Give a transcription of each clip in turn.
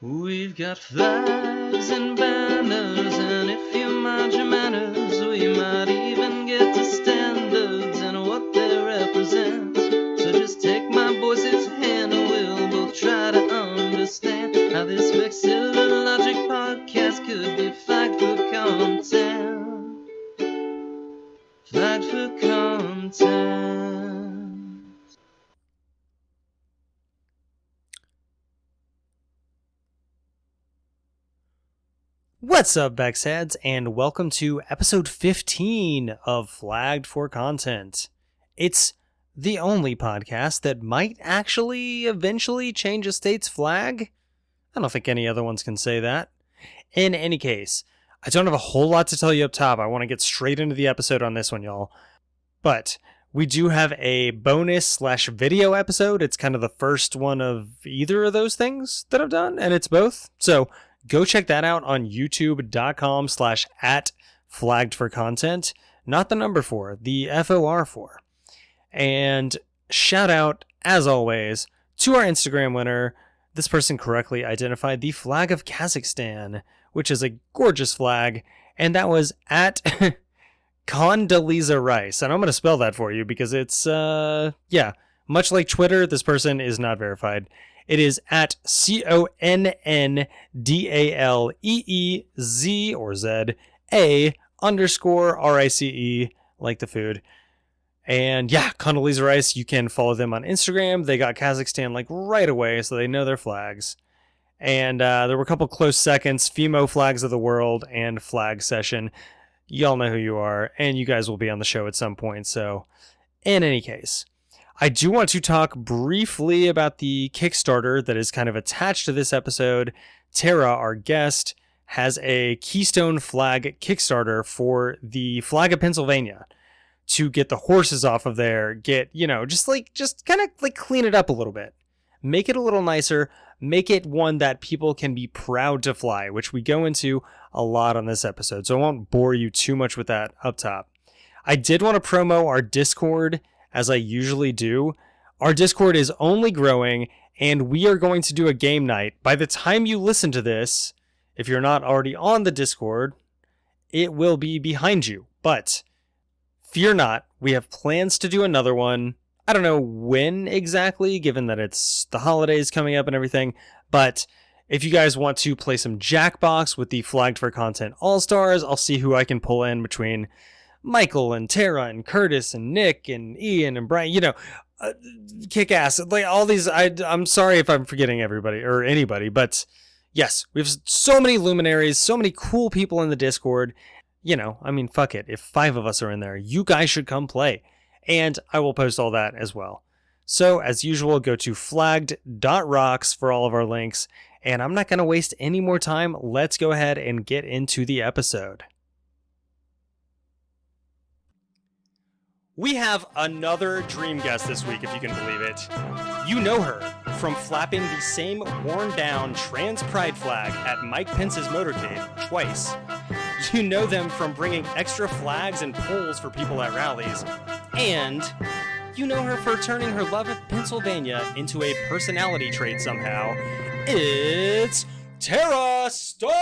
We've got flags and banners, and if you mind your manners, we might even get to standards and what they represent. So just take my voice's hand and we'll both try to understand how this Vexilla Logic podcast could be flagged for content. Flagged for content. What's up, Bexheads, and welcome to episode 15 of Flagged for Content. It's the only podcast that might actually eventually change a state's flag. I don't think any other ones can say that. In any case, I don't have a whole lot to tell you up top. I want to get straight into the episode on this one, y'all. But we do have a bonus/video episode. It's kind of the first one of either of those things that I've done, and it's both. So go check that out on youtube.com/@flaggedforcontent. Not the number 4, the FOR4. And shout out, as always, to our Instagram winner. This person correctly identified the flag of Kazakhstan, which is a gorgeous flag. And that was at Condoleezza Rice. And I'm going to spell that for you because it's, much like Twitter, this person is not verified. It is at CONNDALEEZ or ZA_RICE, like the food. And yeah, Condoleezza Rice, you can follow them on Instagram. They got Kazakhstan like right away, so they know their flags. And there were a couple close seconds, FEMO Flags of the World and Flag Session. Y'all know who you are, and you guys will be on the show at some point. So in any case, I do want to talk briefly about the Kickstarter that is kind of attached to this episode. Tara, our guest, has a Keystone Flag Kickstarter for the flag of Pennsylvania to get the horses off of there, get, just kind of clean it up a little bit. Make it a little nicer, make it one that people can be proud to fly, which we go into a lot on this episode. So I won't bore you too much with that up top. I did want to promo our Discord, as I usually do. Our Discord is only growing, and we are going to do a game night. By the time you listen to this, if you're not already on the Discord, it will be behind you. But fear not, we have plans to do another one. I don't know when exactly, given that it's the holidays coming up and everything. But if you guys want to play some Jackbox with the Flagged for Content All-Stars, I'll see who I can pull in between Michael and Tara and Curtis and Nick and Ian and Brian, kick ass. Like all these, I'm sorry if I'm forgetting everybody or anybody, but yes, we have so many luminaries, so many cool people in the Discord. Fuck it. If 5 of us are in there, you guys should come play. And I will post all that as well. So as usual, go to flagged.rocks for all of our links. And I'm not going to waste any more time. Let's go ahead and get into the episode. We have another dream guest this week, if you can believe it. You know her from flapping the same worn-down trans pride flag at Mike Pence's motorcade twice. You know them from bringing extra flags and poles for people at rallies. And you know her for turning her love of Pennsylvania into a personality trait somehow. It's Tara Stark!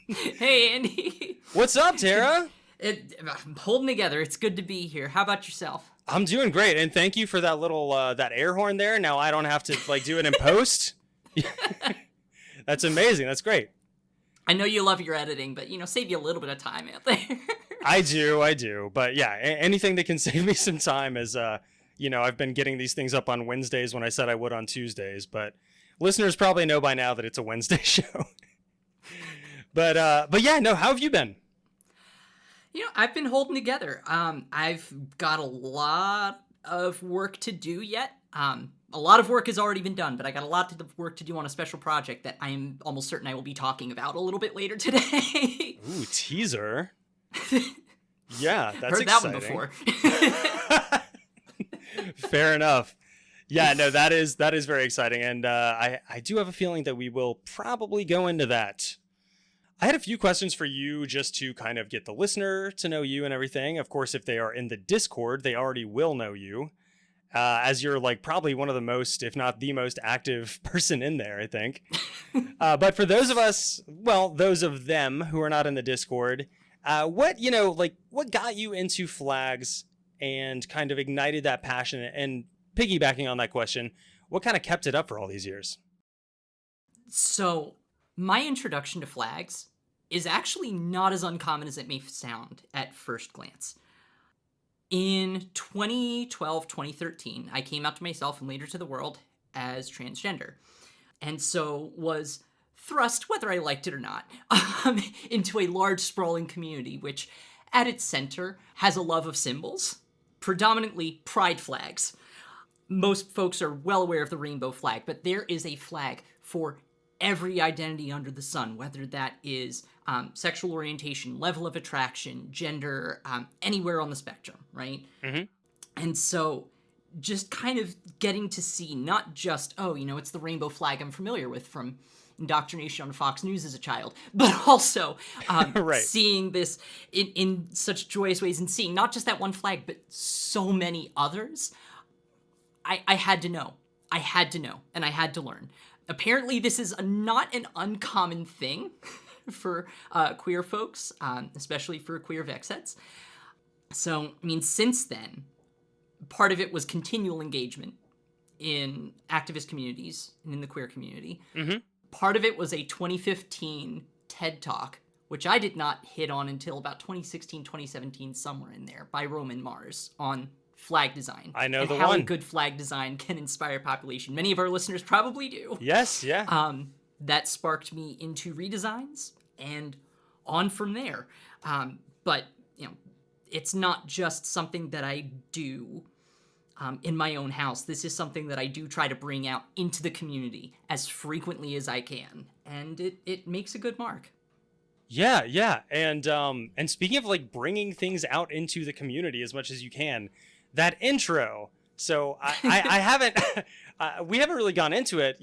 Hey, Andy. What's up, Tara? I'm holding together. It's good to be here. How about yourself? I'm doing great, and thank you for that little that air horn there. Now I don't have to do it in post. That's amazing. That's great. I know you love your editing, but save you a little bit of time out there. I do. But yeah, anything that can save me some time is I've been getting these things up on Wednesdays when I said I would on Tuesdays, but listeners probably know by now that it's a Wednesday show. But yeah, no, how have you been? I've been holding together. I've got a lot of work to do yet. A lot of work has already been done, but I got a lot of work to do on a special project that I am almost certain I will be talking about a little bit later today. Ooh, teaser. Yeah, that's Heard exciting. that one before. Fair enough. Yeah, no, that is very exciting, and I do have a feeling that we will probably go into that. I had a few questions for you just to kind of get the listener to know you and everything. Of course, if they are in the Discord, they already will know you. as you're like probably one of the most, if not the most active person in there, I think. But for those of us, well, those of them who are not in the Discord, what got you into flags and kind of ignited that passion? And piggybacking on that question, what kind of kept it up for all these years? So, my introduction to flags is actually not as uncommon as it may sound at first glance. In 2012, 2013, I came out to myself and later to the world as transgender. And so was thrust, whether I liked it or not, into a large sprawling community, which at its center has a love of symbols, predominantly pride flags. Most folks are well aware of the rainbow flag, but there is a flag for every identity under the sun, whether that is sexual orientation, level of attraction, gender, anywhere on the spectrum, right? Mm-hmm. And so just kind of getting to see not just, it's the rainbow flag I'm familiar with from indoctrination on Fox News as a child, but also right. seeing this in such joyous ways and seeing not just that one flag, but so many others. I had to know. I had to know, and I had to learn. Apparently, this is not an uncommon thing for queer folks, especially for queer vexets. So, since then, part of it was continual engagement in activist communities and in the queer community. Mm-hmm. Part of it was a 2015 TED Talk, which I did not hit on until about 2016, 2017, somewhere in there, by Roman Mars on flag design. I know and the how one. good flag design can inspire population. Many of our listeners probably do. Yes, yeah. That sparked me into redesigns and on from there. But, it's not just something that I do in my own house. This is something that I do try to bring out into the community as frequently as I can. And it makes a good mark. Yeah. And speaking of like bringing things out into the community as much as you can, that intro. So I haven't, we haven't really gone into it.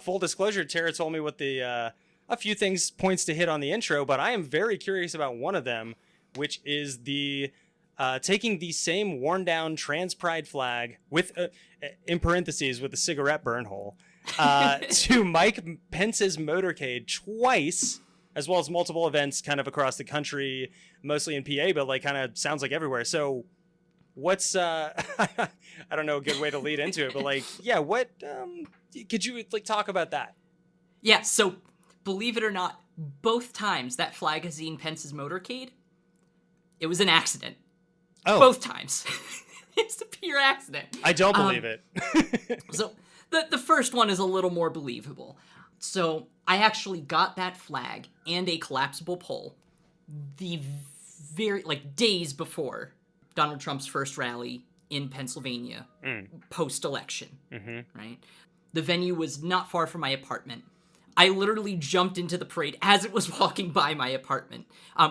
Full disclosure, Tara told me what a few points to hit on the intro, but I am very curious about one of them, which is the taking the same worn down trans pride flag with, in parentheses, with a cigarette burn hole, to Mike Pence's motorcade twice, as well as multiple events kind of across the country, mostly in PA, but like kind of sounds like everywhere. So what's, I don't know a good way to lead into it, but like, yeah, what, could you like talk about that? Yeah. So believe it or not, both times that flag has seen Pence's motorcade, it was an accident. Oh, both times. It's a pure accident. I don't believe it. So the first one is a little more believable. So I actually got that flag and a collapsible pole the very, days before Donald Trump's first rally in Pennsylvania, post-election, right? The venue was not far from my apartment. I literally jumped into the parade as it was walking by my apartment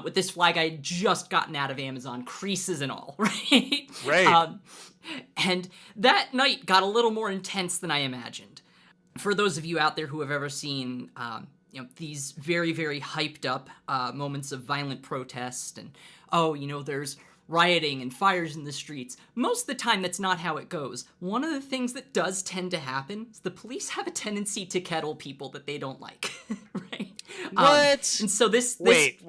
with this flag I had just gotten out of Amazon, creases and all, right? Right. And that night got a little more intense than I imagined. For those of you out there who have ever seen, these very, very hyped up moments of violent protest and, there's rioting and fires in the streets. Most of the time, that's not how it goes. One of the things that does tend to happen is the police have a tendency to kettle people that they don't like, right? What? And so this... Wait.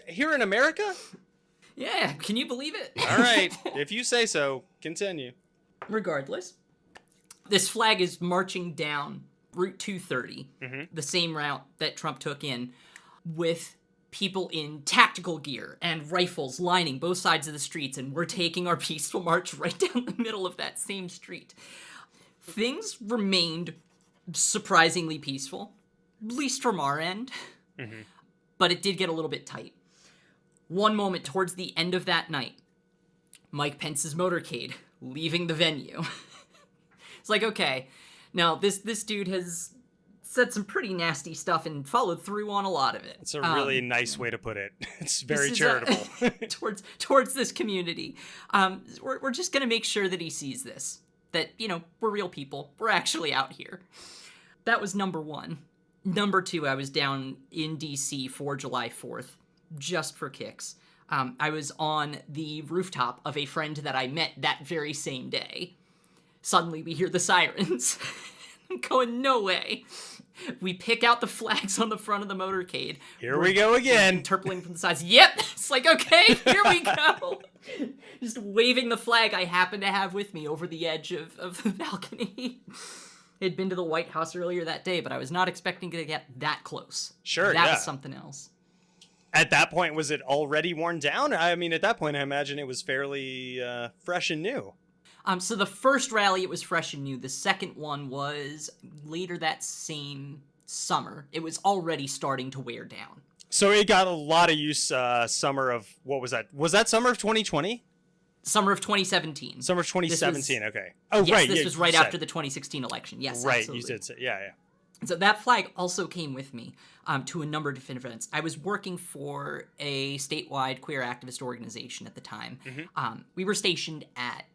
Here in America? Yeah, can you believe it? All right, if you say so, continue. Regardless, this flag is marching down Route 230, the same route that Trump took in, with people in tactical gear and rifles lining both sides of the streets, and we're taking our peaceful march right down the middle of that same street. Things remained surprisingly peaceful, at least from our end, but it did get a little bit tight. One moment towards the end of that night, Mike Pence's motorcade leaving the venue. It's like, okay, now this dude has said some pretty nasty stuff and followed through on a lot of it. It's a really nice way to put it. It's very This is, charitable. towards this community. We're just going to make sure that he sees this. That, we're real people. We're actually out here. That was number one. Number two, I was down in D.C. for July 4th, just for kicks. I was on the rooftop of a friend that I met that very same day. Suddenly we hear the sirens. I'm going, no way. We pick out the flags on the front of the motorcade. Here we go again. Interpolating from the sides. Yep. It's like, okay, here we go. Just waving the flag I happen to have with me over the edge of the balcony. I'd been to the White House earlier that day, but I was not expecting to get that close. Sure, That yeah. was something else. At that point, was it already worn down? I mean, at that point, I imagine it was fairly fresh and new. So the first rally, it was fresh and new. The second one was later that same summer. It was already starting to wear down. So it got a lot of use summer of, what was that? Was that summer of 2020? Summer of 2017. Summer of 2017, okay. Oh, yes, right. this yeah, was right you after said. the 2016 election. Yes, Right, absolutely. you did say, yeah. So that flag also came with me to a number of different events. I was working for a statewide queer activist organization at the time. We were stationed at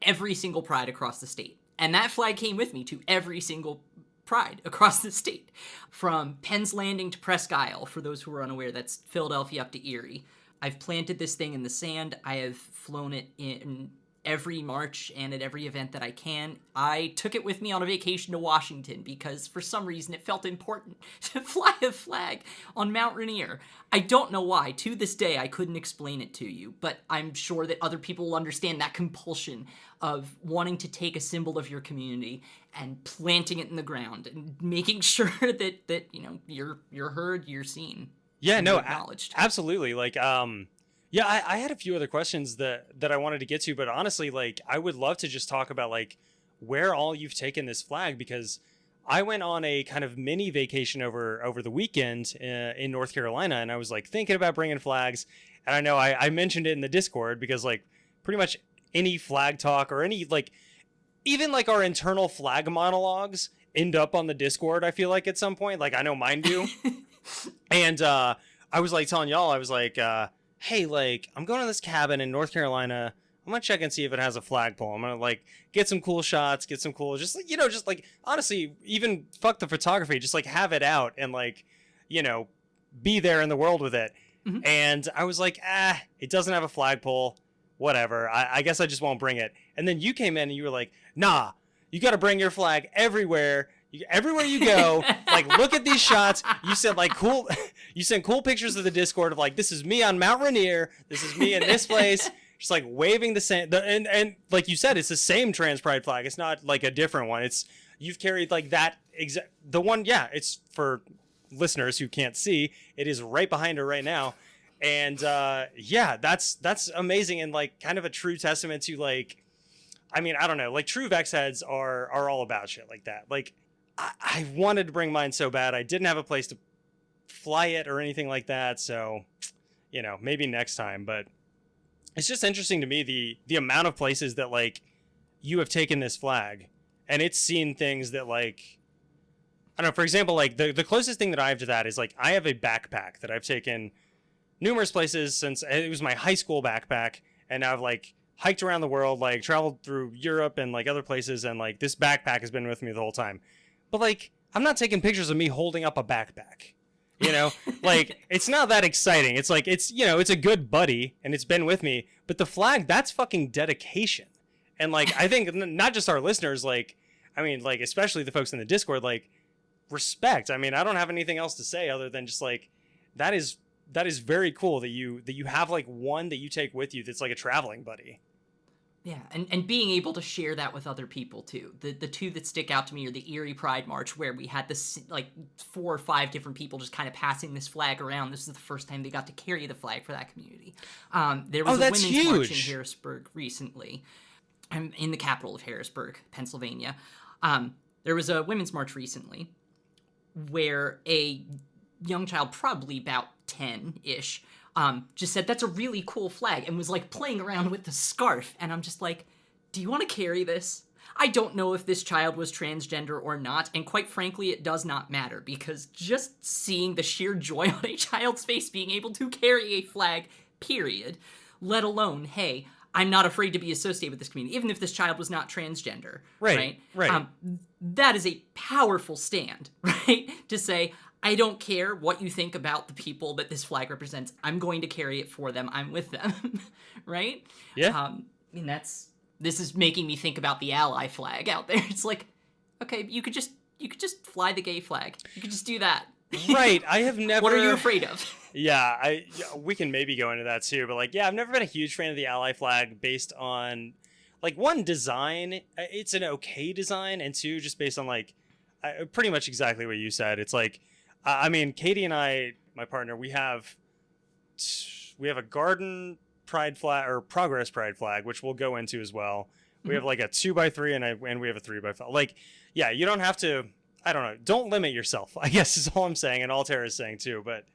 every single Pride across the state. And that flag came with me to every single Pride across the state. From Penn's Landing to Presque Isle, for those who are unaware, that's Philadelphia up to Erie. I've planted this thing in the sand. I have flown it in every march and at every event that I can. I took it with me on a vacation to Washington because for some reason it felt important to fly a flag on Mount Rainier. I don't know why. To this day, I couldn't explain it to you, but I'm sure that other people will understand that compulsion of wanting to take a symbol of your community and planting it in the ground and making sure that you know, you're heard, you're seen. Yeah, and no, acknowledged. absolutely. Like, yeah, I had a few other questions that I wanted to get to, but honestly, like, I would love to just talk about, like, where all you've taken this flag, because I went on a kind of mini vacation over the weekend in North Carolina, and I was, like, thinking about bringing flags, and I know I mentioned it in the Discord because, like, pretty much any flag talk or any, like, even, like, our internal flag monologues end up on the Discord, I feel like, at some point. Like, I know mine do. And I was, like, telling y'all, I was like, hey, like, I'm going to this cabin in North Carolina. I'm going to check and see if it has a flagpole. I'm going to, like, get some cool shots, get some cool, just, like, you know, just, like, honestly, even fuck the photography, just, like, have it out and, like, you know, be there in the world with it. Mm-hmm. And I was like, it doesn't have a flagpole. Whatever. I guess I just won't bring it. And then you came in and you were like, nah, you got to bring your flag everywhere. Everywhere you go, like, look at these shots. You said, like, cool. You sent cool pictures of the Discord of, like, this is me on Mount Rainier. This is me in this place. Just, like, waving the same. And like you said, it's the same Trans Pride flag. It's not, like, a different one. It's, you've carried, like, that exact, the one, yeah, it's for listeners who can't see. It is right behind her right now. And, yeah, that's amazing. And, like, kind of a true testament to, like, I mean, I don't know, like, true Vex heads are all about shit like that. Like, I wanted to bring mine so bad. I didn't have a place to fly it or anything like that. So, you know, maybe next time. But it's just interesting to me, the amount of places that, like, you have taken this flag. And it's seen things that, like, I don't know, for example, like, the closest thing that I have to that is, like, I have a backpack that I've taken numerous places since it was my high school backpack. And I've, like, hiked around the world, like, traveled through Europe and, like, other places. And, like, this backpack has been with me the whole time. But, like, I'm not taking pictures of me holding up a backpack, you know? Like, it's not that exciting. It's like, it's, you know, it's a good buddy and it's been with me. But the flag, that's fucking dedication. And, like, I think not just our listeners, like, I mean, like, especially the folks in the Discord, like, respect. I mean, I don't have anything else to say other than just, like, that is very cool that you have, like, one that you take with you that's like a traveling buddy. Yeah, and being able to share that with other people, too. The two that stick out to me are the Erie Pride March, where we had this, like, 4 or 5 different people just kind of passing this flag around. This is the first time they got to carry the flag for that community. There was a that's women's march in huge. Harrisburg recently. I'm in the capital of Harrisburg, Pennsylvania. There was a women's march recently where a young child, probably about 10-ish, just said, that's a really cool flag, and was, like, playing around with the scarf. And I'm just like, do you want to carry this? I don't know if this child was transgender or not, and quite frankly, it does not matter, because just seeing the sheer joy on a child's face being able to carry a flag, period, let alone, hey, I'm not afraid to be associated with this community, even if this child was not transgender. Right. That is a powerful stand, right? To say, I don't care what you think about the people that this flag represents. I'm going to carry it for them. I'm with them, right? Yeah. And this is making me think about the ally flag out there. It's like, okay, you could just fly the gay flag. You could just do that. Right. I have never. What are you afraid of? Yeah, we can maybe go into that too, but like, yeah, I've never been a huge fan of the ally flag based on, like, one, design. It's an okay design, and two, just based on like, pretty much exactly what you said. It's like, I mean, Katie and I, my partner, we have a garden pride flag or progress pride flag, which we'll go into as well. We have like a 2x3 and we have a 3x5. Like, yeah, you don't have to. I don't know. Don't limit yourself, I guess is all I'm saying, and Altair is saying too. But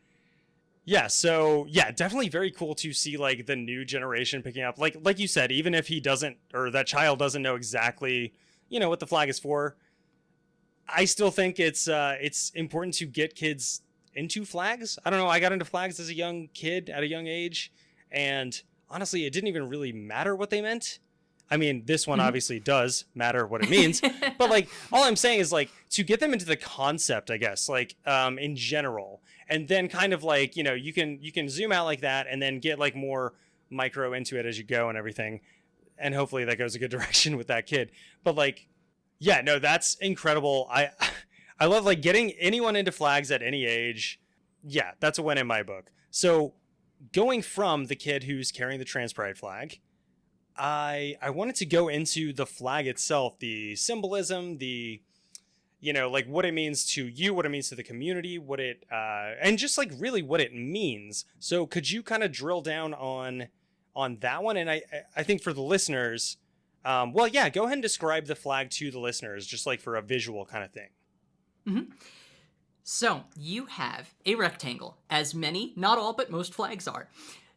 yeah, so yeah, definitely very cool to see like the new generation picking up. Like you said, even if he doesn't, or that child doesn't know exactly, what the flag is for, I still think it's important to get kids into flags. I don't know. I got into flags as a young kid at a young age, and honestly, it didn't even really matter what they meant. I mean, this one obviously does matter what it means, but like, all I'm saying is like to get them into the concept, I guess, like, in general, and then kind of like, you can zoom out like that and then get like more micro into it as you go and everything. And hopefully that goes a good direction with that kid. But like, yeah, no, that's incredible. I love like getting anyone into flags at any age. Yeah, that's a win in my book. So going from the kid who's carrying the trans pride flag, I wanted to go into the flag itself, the symbolism, the, like what it means to you, what it means to the community, what it, and just like really what it means. So could you kind of drill down on that one? And I think for the listeners, well, yeah, go ahead and describe the flag to the listeners, just like for a visual kind of thing. Mm-hmm. So you have a rectangle, as many, not all, but most flags are,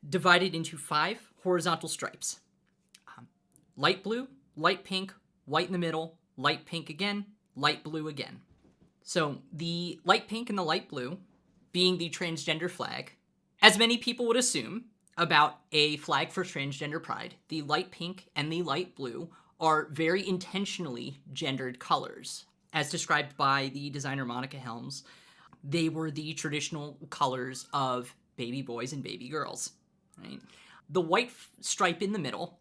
divided into 5 horizontal stripes. Light blue, light pink, white in the middle, light pink again, light blue again. So the light pink and the light blue being the transgender flag, as many people would assume about a flag for transgender pride, the light pink and the light blue are very intentionally gendered colors. As described by the designer Monica Helms, they were the traditional colors of baby boys and baby girls. Right? The white stripe in the middle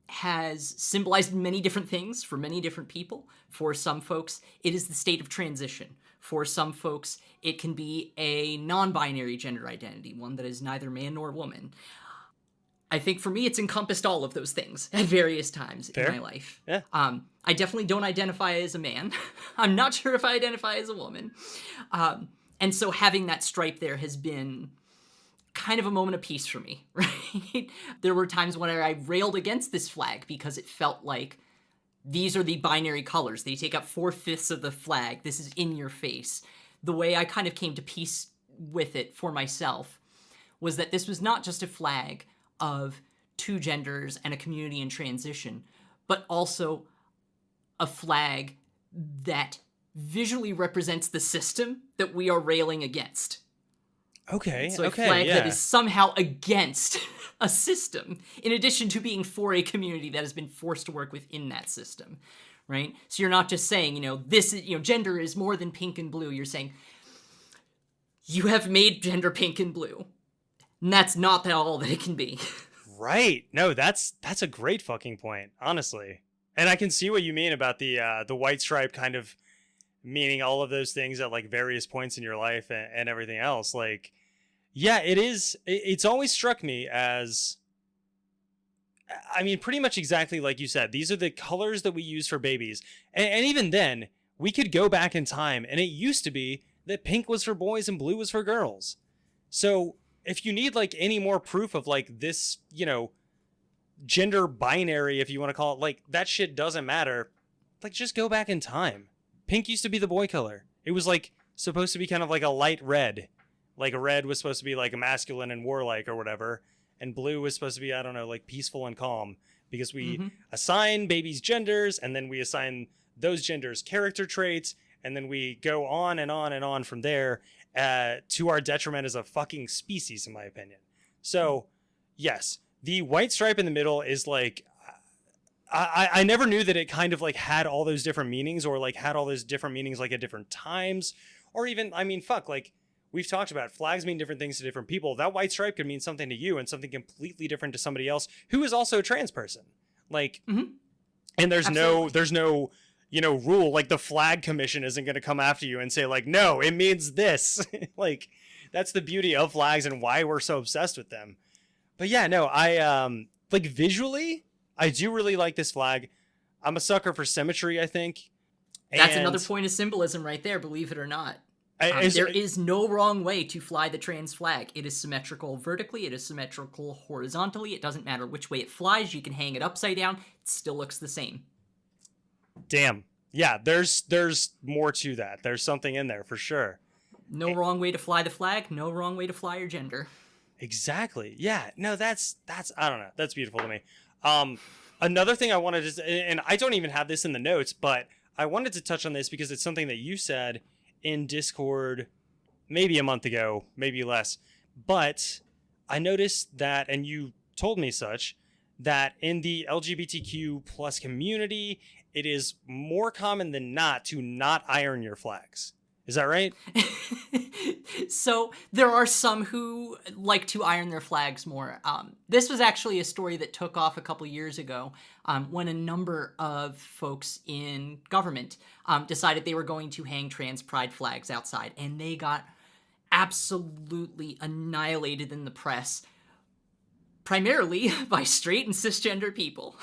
has symbolized many different things for many different people. For some folks, it is the state of transition. For some folks, it can be a non-binary gender identity, one that is neither man nor woman. I think for me, it's encompassed all of those things at various times in my life. Yeah. I definitely don't identify as a man. I'm not sure if I identify as a woman. And so having that stripe there has been kind of a moment of peace for me, right? There were times when I railed against this flag because it felt like these are the binary colors. They take up 4/5 of the flag. This is in your face. The way I kind of came to peace with it for myself was that this was not just a flag of 2 genders and a community in transition, but also a flag that visually represents the system that we are railing against. Okay. So a flag that is somehow against a system, in addition to being for a community that has been forced to work within that system, right? So you're not just saying, this is, gender is more than pink and blue. You're saying, you have made gender pink and blue. And that's not all that it can be. Right. No, that's a great fucking point, honestly. And I can see what you mean about the white stripe kind of meaning all of those things at like various points in your life and everything else. Like, yeah, it is. It's always struck me as, I mean, pretty much exactly like you said, these are the colors that we use for babies. And even then, we could go back in time and it used to be that pink was for boys and blue was for girls. So if you need like any more proof of like this, gender binary, if you want to call it, like that shit doesn't matter. Like just go back in time. Pink used to be the boy color. It was like supposed to be kind of like a light red. Like a red was supposed to be like a masculine and warlike or whatever. And blue was supposed to be, I don't know, like peaceful and calm. Because we assign babies genders and then we assign those genders character traits. And then we go on and on and on from there to our detriment as a fucking species, in my opinion. So, yes, the white stripe in the middle is like, I never knew that it kind of like had all those different meanings or like had all those different meanings like at different times or even, I mean, fuck, like we've talked about, flags mean different things to different people. That white stripe could mean something to you and something completely different to somebody else who is also a trans person. Like, and there's no, you know, rule. Like the flag commission isn't going to come after you and say like, no, it means this. Like, that's the beauty of flags and why we're so obsessed with them. But yeah, no, I, like visually, I do really like this flag. I'm a sucker for symmetry, I think. That's another point of symbolism right there, believe it or not. There is no wrong way to fly the trans flag. It is symmetrical vertically, it is symmetrical horizontally. It doesn't matter which way it flies. You can hang it upside down. It still looks the same. Damn. Yeah, there's more to that. There's something in there for sure. No wrong way to fly the flag. No wrong way to fly your gender. Exactly. Yeah. No, that's I don't know. That's beautiful to me. Another thing I wanted to, and I don't even have this in the notes, but I wanted to touch on this because it's something that you said in Discord maybe a month ago, maybe less. But I noticed that, and you told me such, that in the LGBTQ plus community, it is more common than not to not iron your flags. Is that right? So there are some who like to iron their flags more. This was actually a story that took off a couple years ago when a number of folks in government decided they were going to hang trans pride flags outside, and they got absolutely annihilated in the press, primarily by straight and cisgender people.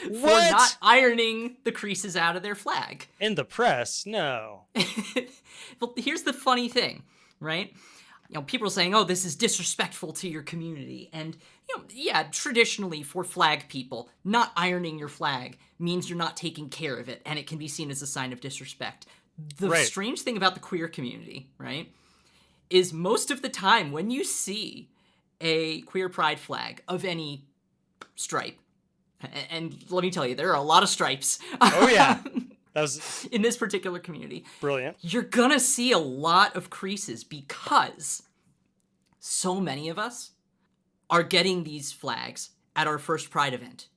For not ironing the creases out of their flag. In the press? No. Well, here's the funny thing, right? You know, people are saying, oh, this is disrespectful to your community. And, you know, yeah, traditionally for flag people, not ironing your flag means you're not taking care of it, and it can be seen as a sign of disrespect. The strange thing about the queer community, right, is most of the time when you see a queer pride flag of any stripe, and let me tell you, there are a lot of stripes. Oh, yeah. That was in this particular community. Brilliant. You're gonna see a lot of creases because so many of us are getting these flags at our first Pride event.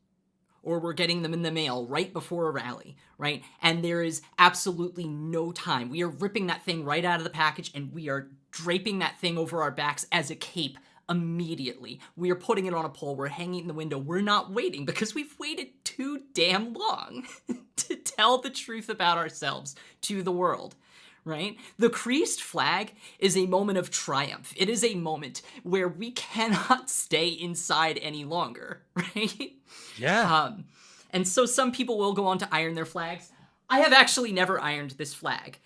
Or we're getting them in the mail right before a rally, right? And there is absolutely no time. We are ripping that thing right out of the package and we are draping that thing over our backs as a cape immediately. We are putting it on a pole. We're hanging it in the window. We're not waiting because we've waited too damn long to tell the truth about ourselves to the world, right? The creased flag is a moment of triumph. It is a moment where we cannot stay inside any longer, right? Yeah. And so some people will go on to iron their flags. I have actually never ironed this flag.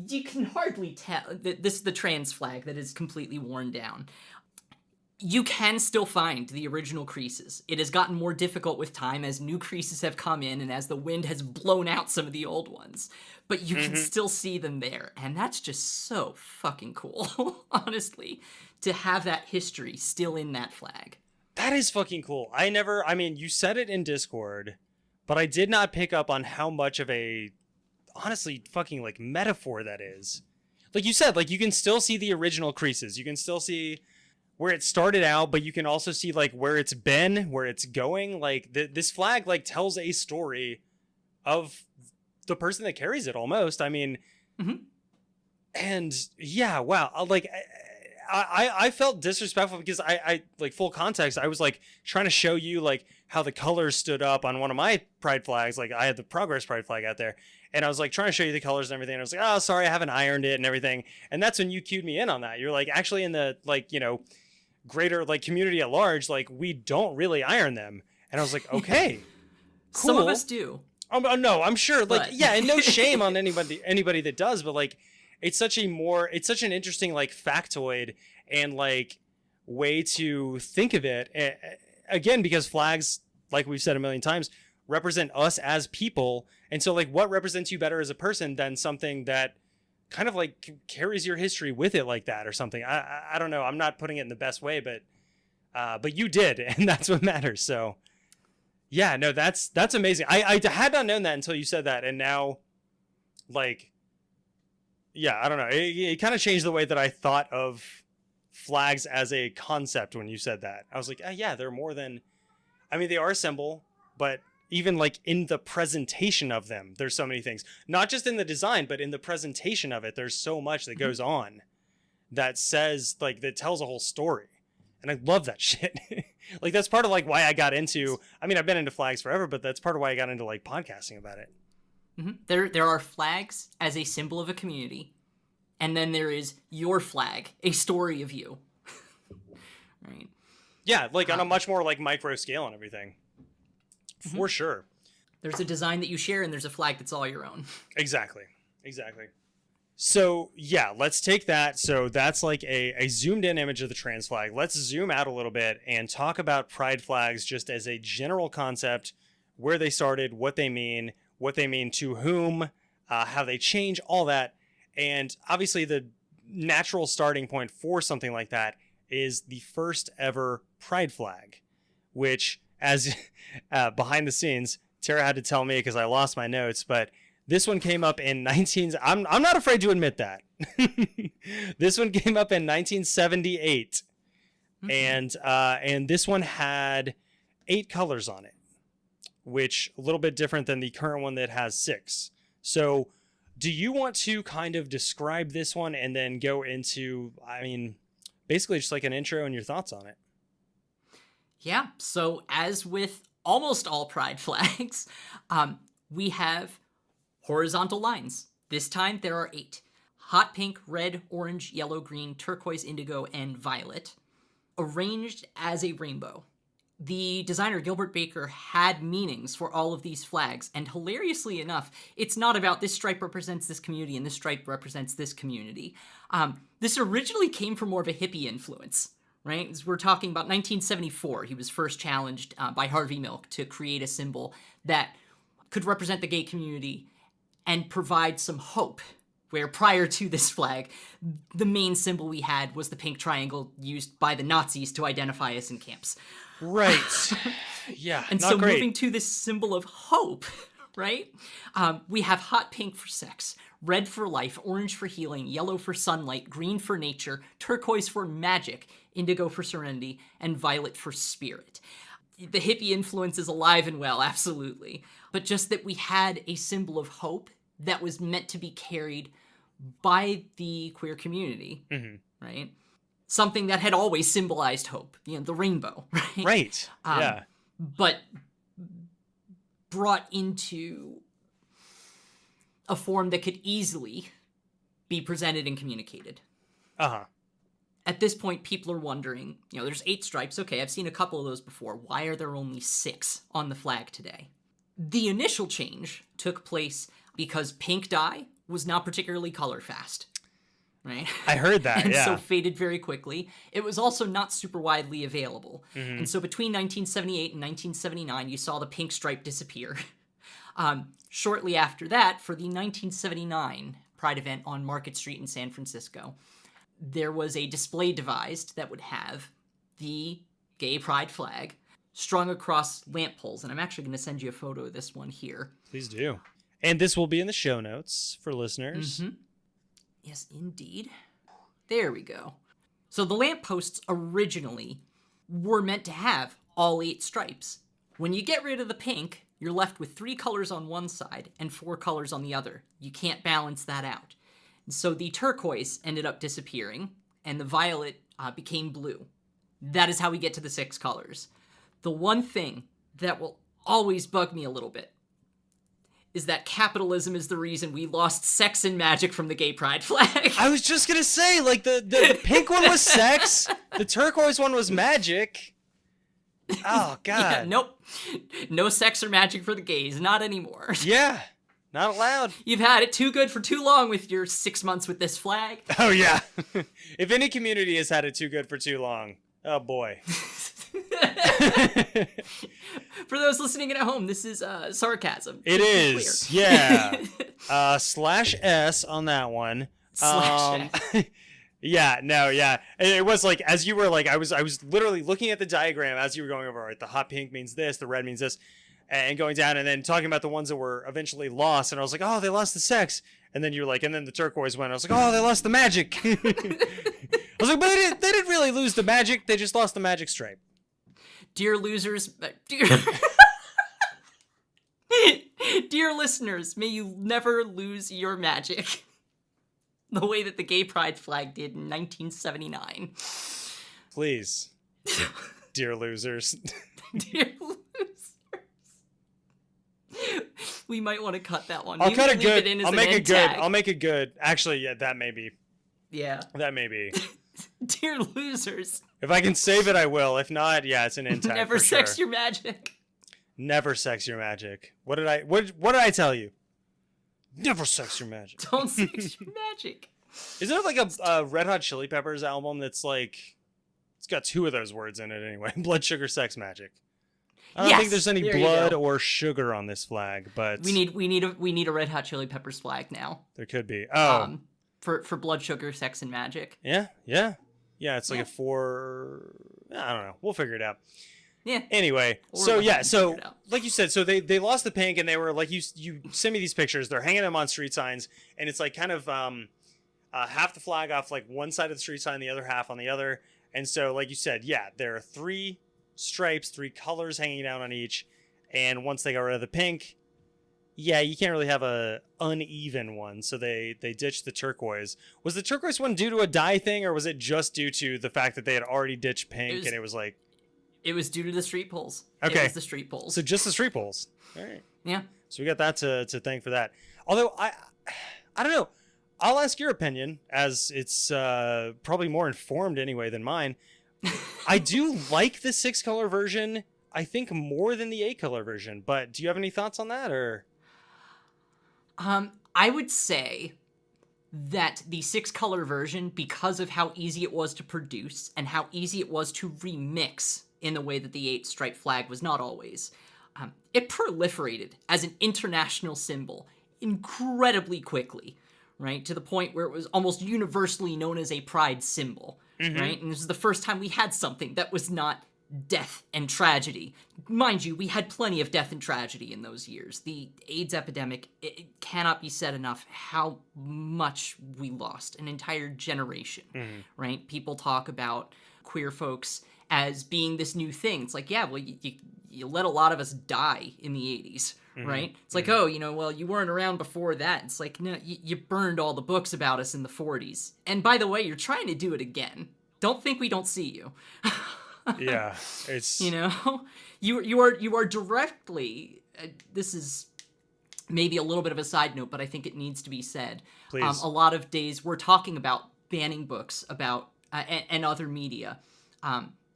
You can hardly tell that this is the trans flag that is completely worn down. You can still find the original creases. It has gotten more difficult with time as new creases have come in and as the wind has blown out some of the old ones. But you can still see them there. And that's just so fucking cool, honestly, to have that history still in that flag. That is fucking cool. I mean, you said it in Discord, but I did not pick up on how much of a, honestly, fucking, like, metaphor that is. Like you said, like, you can still see the original creases. You can still see where it started out, but you can also see like where it's been, where it's going. Like this flag like tells a story of the person that carries it almost. I mean, and yeah, wow. Like I felt disrespectful because I like, full context, I was like trying to show you like how the colors stood up on one of my pride flags. Like I had the Progress pride flag out there and I was like trying to show you the colors and everything. And I was like, oh, sorry, I haven't ironed it and everything. And that's when you cued me in on that. You're like, actually in the, like, you know, greater like community at large, like we don't really iron them. And I was like, okay, cool. Some of us do. Oh no, I'm sure. Like, yeah, and no shame on anybody that does, but like, it's such an interesting like factoid and like way to think of it. Again, because flags, like we've said a million times, represent us as people. And so like, what represents you better as a person than something that kind of like carries your history with it like that or something. I don't know. I'm not putting it in the best way, but you did, and that's what matters. So yeah, no, that's amazing. I had not known that until you said that. And now like, yeah, I don't know. It kind of changed the way that I thought of flags as a concept when you said that. I was like, yeah, they're more than, I mean, they are a symbol, but even like in the presentation of them, there's so many things, not just in the design, but in the presentation of it. There's so much that goes on that says like, that tells a whole story. And I love that shit. Like, that's part of like why I got into, I mean, I've been into flags forever, but that's part of why I got into like podcasting about it. There are flags as a symbol of a community. And then there is your flag, a story of you. Right. Yeah. Like on a much more like micro scale and everything. For sure. There's a design that you share and there's a flag that's all your own. Exactly. So yeah, let's take that. So that's like a zoomed in image of the trans flag. Let's zoom out a little bit and talk about pride flags just as a general concept, where they started, what they mean to whom, how they change, all that. And obviously the natural starting point for something like that is the first ever pride flag, which, as behind the scenes, Tara had to tell me because I lost my notes, but this one came up in I'm not afraid to admit that. This one came up in 1978. And this one had 8 colors on it, which a little bit different than the current one that has 6. So do you want to kind of describe this one and then go into, I mean, basically just like an intro and your thoughts on it? Yeah, so as with almost all pride flags, we have horizontal lines. This time there are 8. Hot pink, red, orange, yellow, green, turquoise, indigo, and violet, arranged as a rainbow. The designer Gilbert Baker had meanings for all of these flags, and hilariously enough, it's not about this stripe represents this community and this stripe represents this community. This originally came from more of a hippie influence, right? As we're talking about 1974, he was first challenged by Harvey Milk to create a symbol that could represent the gay community and provide some hope, where prior to this flag, the main symbol we had was the pink triangle used by the Nazis to identify us in camps. Right. Yeah. And not so great. moving to this symbol of hope, right? We have hot pink for sex, red for life, orange for healing, yellow for sunlight, green for nature, turquoise for magic, indigo for serenity, and violet for spirit. The hippie influence is alive and well, absolutely. But just that we had a symbol of hope that was meant to be carried by the queer community, right? Something that had always symbolized hope, the rainbow, right? Right. Yeah. But brought into a form that could easily be presented and communicated. At this point, people are wondering, there's 8 stripes. Okay, I've seen a couple of those before. Why are there only 6 on the flag today? The initial change took place because pink dye was not particularly color fast. Right? I heard that, and yeah. so faded very quickly. It was also not super widely available. And so between 1978 and 1979, you saw the pink stripe disappear. Shortly after that, for the 1979 Pride event on Market Street in San Francisco, there was a display devised that would have the gay pride flag strung across lamp poles. And I'm actually going to send you a photo of this one here. Please do. And this will be in the show notes for listeners. Yes, indeed. There we go. So the lampposts originally were meant to have all 8 stripes. When you get rid of the pink, you're left with 3 colors on one side and 4 colors on the other. You can't balance that out. And so the turquoise ended up disappearing, and the violet became blue. That is how we get to the 6 colors. The one thing that will always bug me a little bit is that capitalism is the reason we lost sex and magic from the gay pride flag. I was just gonna say, like, the pink one was sex, the turquoise one was magic. Oh, God. Yeah, nope. No sex or magic for the gays, not anymore. Yeah, not allowed. You've had it too good for too long with your 6 months with this flag. Oh, yeah. If any community has had it too good for too long, oh, boy. For those listening at home, this is sarcasm. It is, clear. yeah. /S on that one. /S. Yeah, no, yeah. It was like, as you were like, I was literally looking at the diagram as you were going over, right? The hot pink means this, the red means this, and going down and then talking about the ones that were eventually lost. And I was like, oh, they lost the sex. And then you're like, and then the turquoise went. I was like, oh, they lost the magic. I was like, but they didn't really lose the magic. They just lost the magic stripe. Dear losers, Dear listeners, may you never lose your magic. The way that the gay pride flag did in 1979. Please, dear losers. Dear losers. We might want to cut that one. I'll Maybe cut it leave good. in as I'll an make end it good. tag. I'll make it good. Actually, yeah, that may be. Yeah. That may be. Dear losers. If I can save it, I will. If not, yeah, it's an end tag. Never for sex sure. your magic. Never sex your magic. What did I tell you? Never sex your magic. Don't sex your magic. Isn't it like a Red Hot Chili Peppers album that's like, it's got 2 of those words in it anyway. Blood, sugar, sex, magic. I don't Yes, think there's any there you blood go. or sugar on this flag, but We need a Red Hot Chili Peppers flag now. there could be. Oh, For blood, sugar, sex, and magic. yeah. It's like Yeah. a 4. I don't know. We'll figure it out. Yeah. Anyway, Or so we'll yeah, have to so figure it out. like you said, so they lost the pink and they were like, you send me these pictures. They're hanging them on street signs, and it's like kind of half the flag off like one side of the street sign, the other half on the other. And so, like you said, yeah, there are 3 stripes, 3 colors hanging down on each. And once they got rid of the pink, yeah, you can't really have a uneven one. So they ditched the turquoise. Was the turquoise one due to a dye thing, or was it just due to the fact that they had already ditched pink and it was like, It was due to the street polls. Okay. It was the street polls. so just the street poles? All right. Yeah. So we got that to thank for that. Although I don't know. I'll ask your opinion, as it's probably more informed anyway than mine. I do like the 6-color version, I think, more than the 8-color version. But do you have any thoughts on that, or? I would say that the 6-color version, because of how easy it was to produce and how easy it was to remix in the way that the 8-stripe flag was not always, it proliferated as an international symbol incredibly quickly, right? To the point where it was almost universally known as a pride symbol, right? And this is the first time we had something that was not death and tragedy. Mind you, we had plenty of death and tragedy in those years. The AIDS epidemic, it cannot be said enough how much we lost. An entire generation, right? People talk about queer folks as being this new thing. It's like, yeah, well, you let a lot of us die in the 80s, right? It's like, oh, well, you weren't around before that. It's like, no, you burned all the books about us in the 40s. And by the way, you're trying to do it again. Don't think we don't see you. Yeah, it's You are directly. This is maybe a little bit of a side note, but I think it needs to be said. Please. A lot of days we're talking about banning books about and other media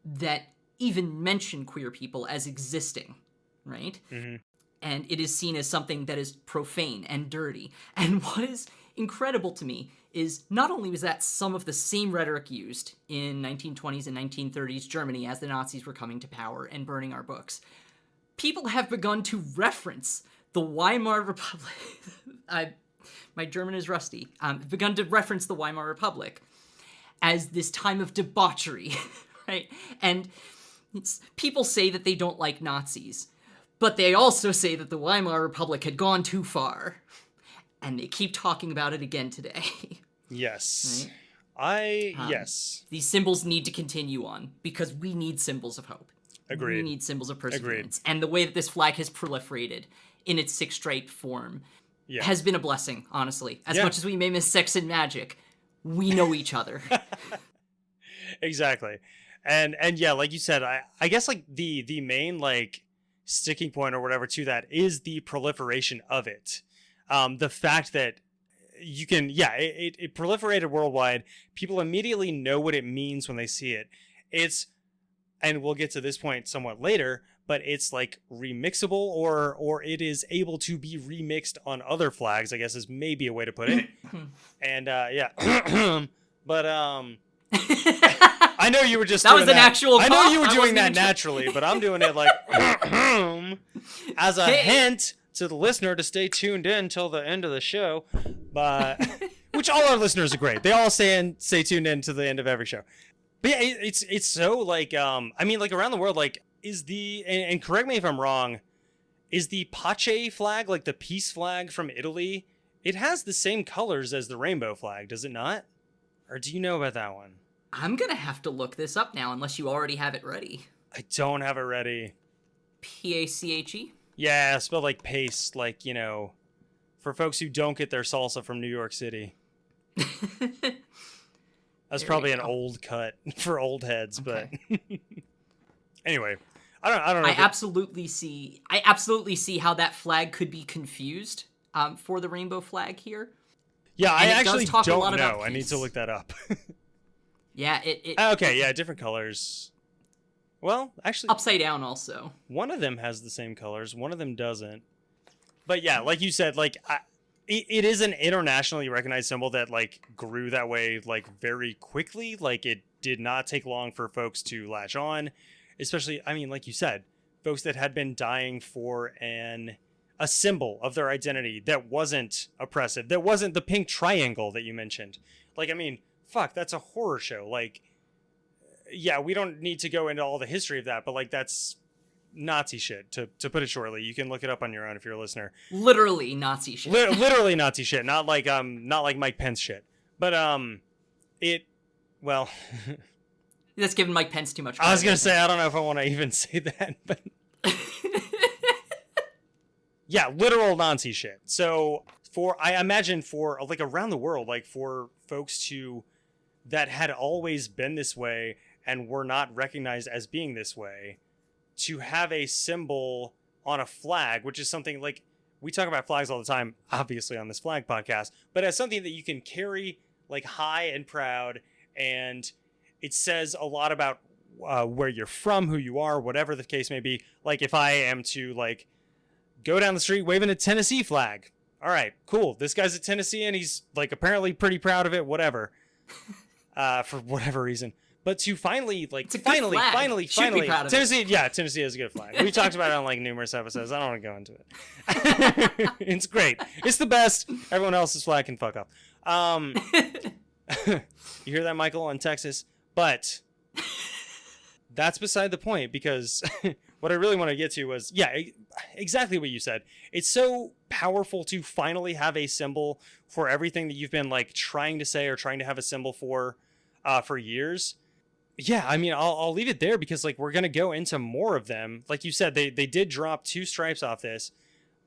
that even mention queer people as existing, right? And it is seen as something that is profane and dirty. And what is incredible to me is not only was that some of the same rhetoric used in 1920s and 1930s Germany as the Nazis were coming to power and burning our books, people have begun to reference the Weimar Republic. My German is rusty. Begun to reference the Weimar Republic as this time of debauchery, right? And people say that they don't like Nazis, but they also say that the Weimar Republic had gone too far. And they keep talking about it again today. Yes. Right? Yes. These symbols need to continue on because we need symbols of hope. Agreed. We need symbols of perseverance. And the way that this flag has proliferated in its 6-stripe form has been a blessing, honestly. As much as we may miss sex and magic, we know each other. Exactly. And yeah, like you said, I guess like the main like sticking point or whatever to that is the proliferation of it. The fact that you can, it proliferated worldwide. People immediately know what it means when they see it. And we'll get to this point somewhat later, but it's like remixable or it is able to be remixed on other flags, I guess is maybe a way to put it. And but I know you were just That was doing an actual I know cough. you were I doing wasn't that even try- naturally, but I'm doing it like as a Hey. hint to the listener to stay tuned in till the end of the show. But which all our listeners are great. They all stay tuned in to the end of every show. But yeah, it's so like I mean like around the world, like is the and correct me if I'm wrong, is the Pace flag, like the peace flag from Italy, it has the same colors as the rainbow flag, does it not? Or do you know about that one? I'm gonna have to look this up now unless you already have it ready. I don't have it ready. Pache? Yeah, spelled like paste, like, for folks who don't get their salsa from New York City. That's There probably you an go. old cut for old heads, Okay. but anyway, I don't know. I if absolutely see how that flag could be confused for the rainbow flag here. yeah, I and it does actually talk a don't lot about know. I need to peace. look that up. Yeah, it Okay, yeah, different colors. Well, actually, upside down also. one of them has the same colors, one of them doesn't. But yeah, like you said, like it is an internationally recognized symbol that like grew that way like very quickly. Like it did not take long for folks to latch on, especially I mean, like you said, folks that had been dying for a symbol of their identity that wasn't oppressive, that wasn't the pink triangle that you mentioned. Like, I mean, fuck, that's a horror show. Like, yeah, we don't need to go into all the history of that, but like that's Nazi shit, to put it shortly. You can look it up on your own if you're a listener. Literally Nazi shit. Literally Nazi shit, not like Mike Pence shit. But it well That's giving Mike Pence too much I was credit, gonna isn't say I don't know if I want to even say that, but yeah, literal Nazi shit. So I imagine for like around the world, like for folks that had always been this way and were not recognized as being this way, to have a symbol on a flag, which is something like we talk about flags all the time, obviously on this flag podcast, but as something that you can carry like high and proud, and it says a lot about where you're from, who you are, whatever the case may be. Like if I am to like go down the street waving a Tennessee flag, all right, cool. This guy's a Tennessean. He's like apparently pretty proud of it, whatever, for whatever reason. But to finally, like, It's a good flag. Should be proud of it. Tennessee, yeah, Tennessee is a good flag. We talked about it on like numerous episodes. I don't want to go into it. It's great. It's the best. Everyone else's flag can fuck up. You hear that, Michael, in Texas? But that's beside the point, because what I really want to get to was, yeah, exactly what you said. It's so powerful to finally have a symbol for everything that you've been like trying to say or trying to have a symbol for years. Yeah, I mean, I'll leave it there because like we're gonna go into more of them. Like you said, they did drop 2 stripes off this,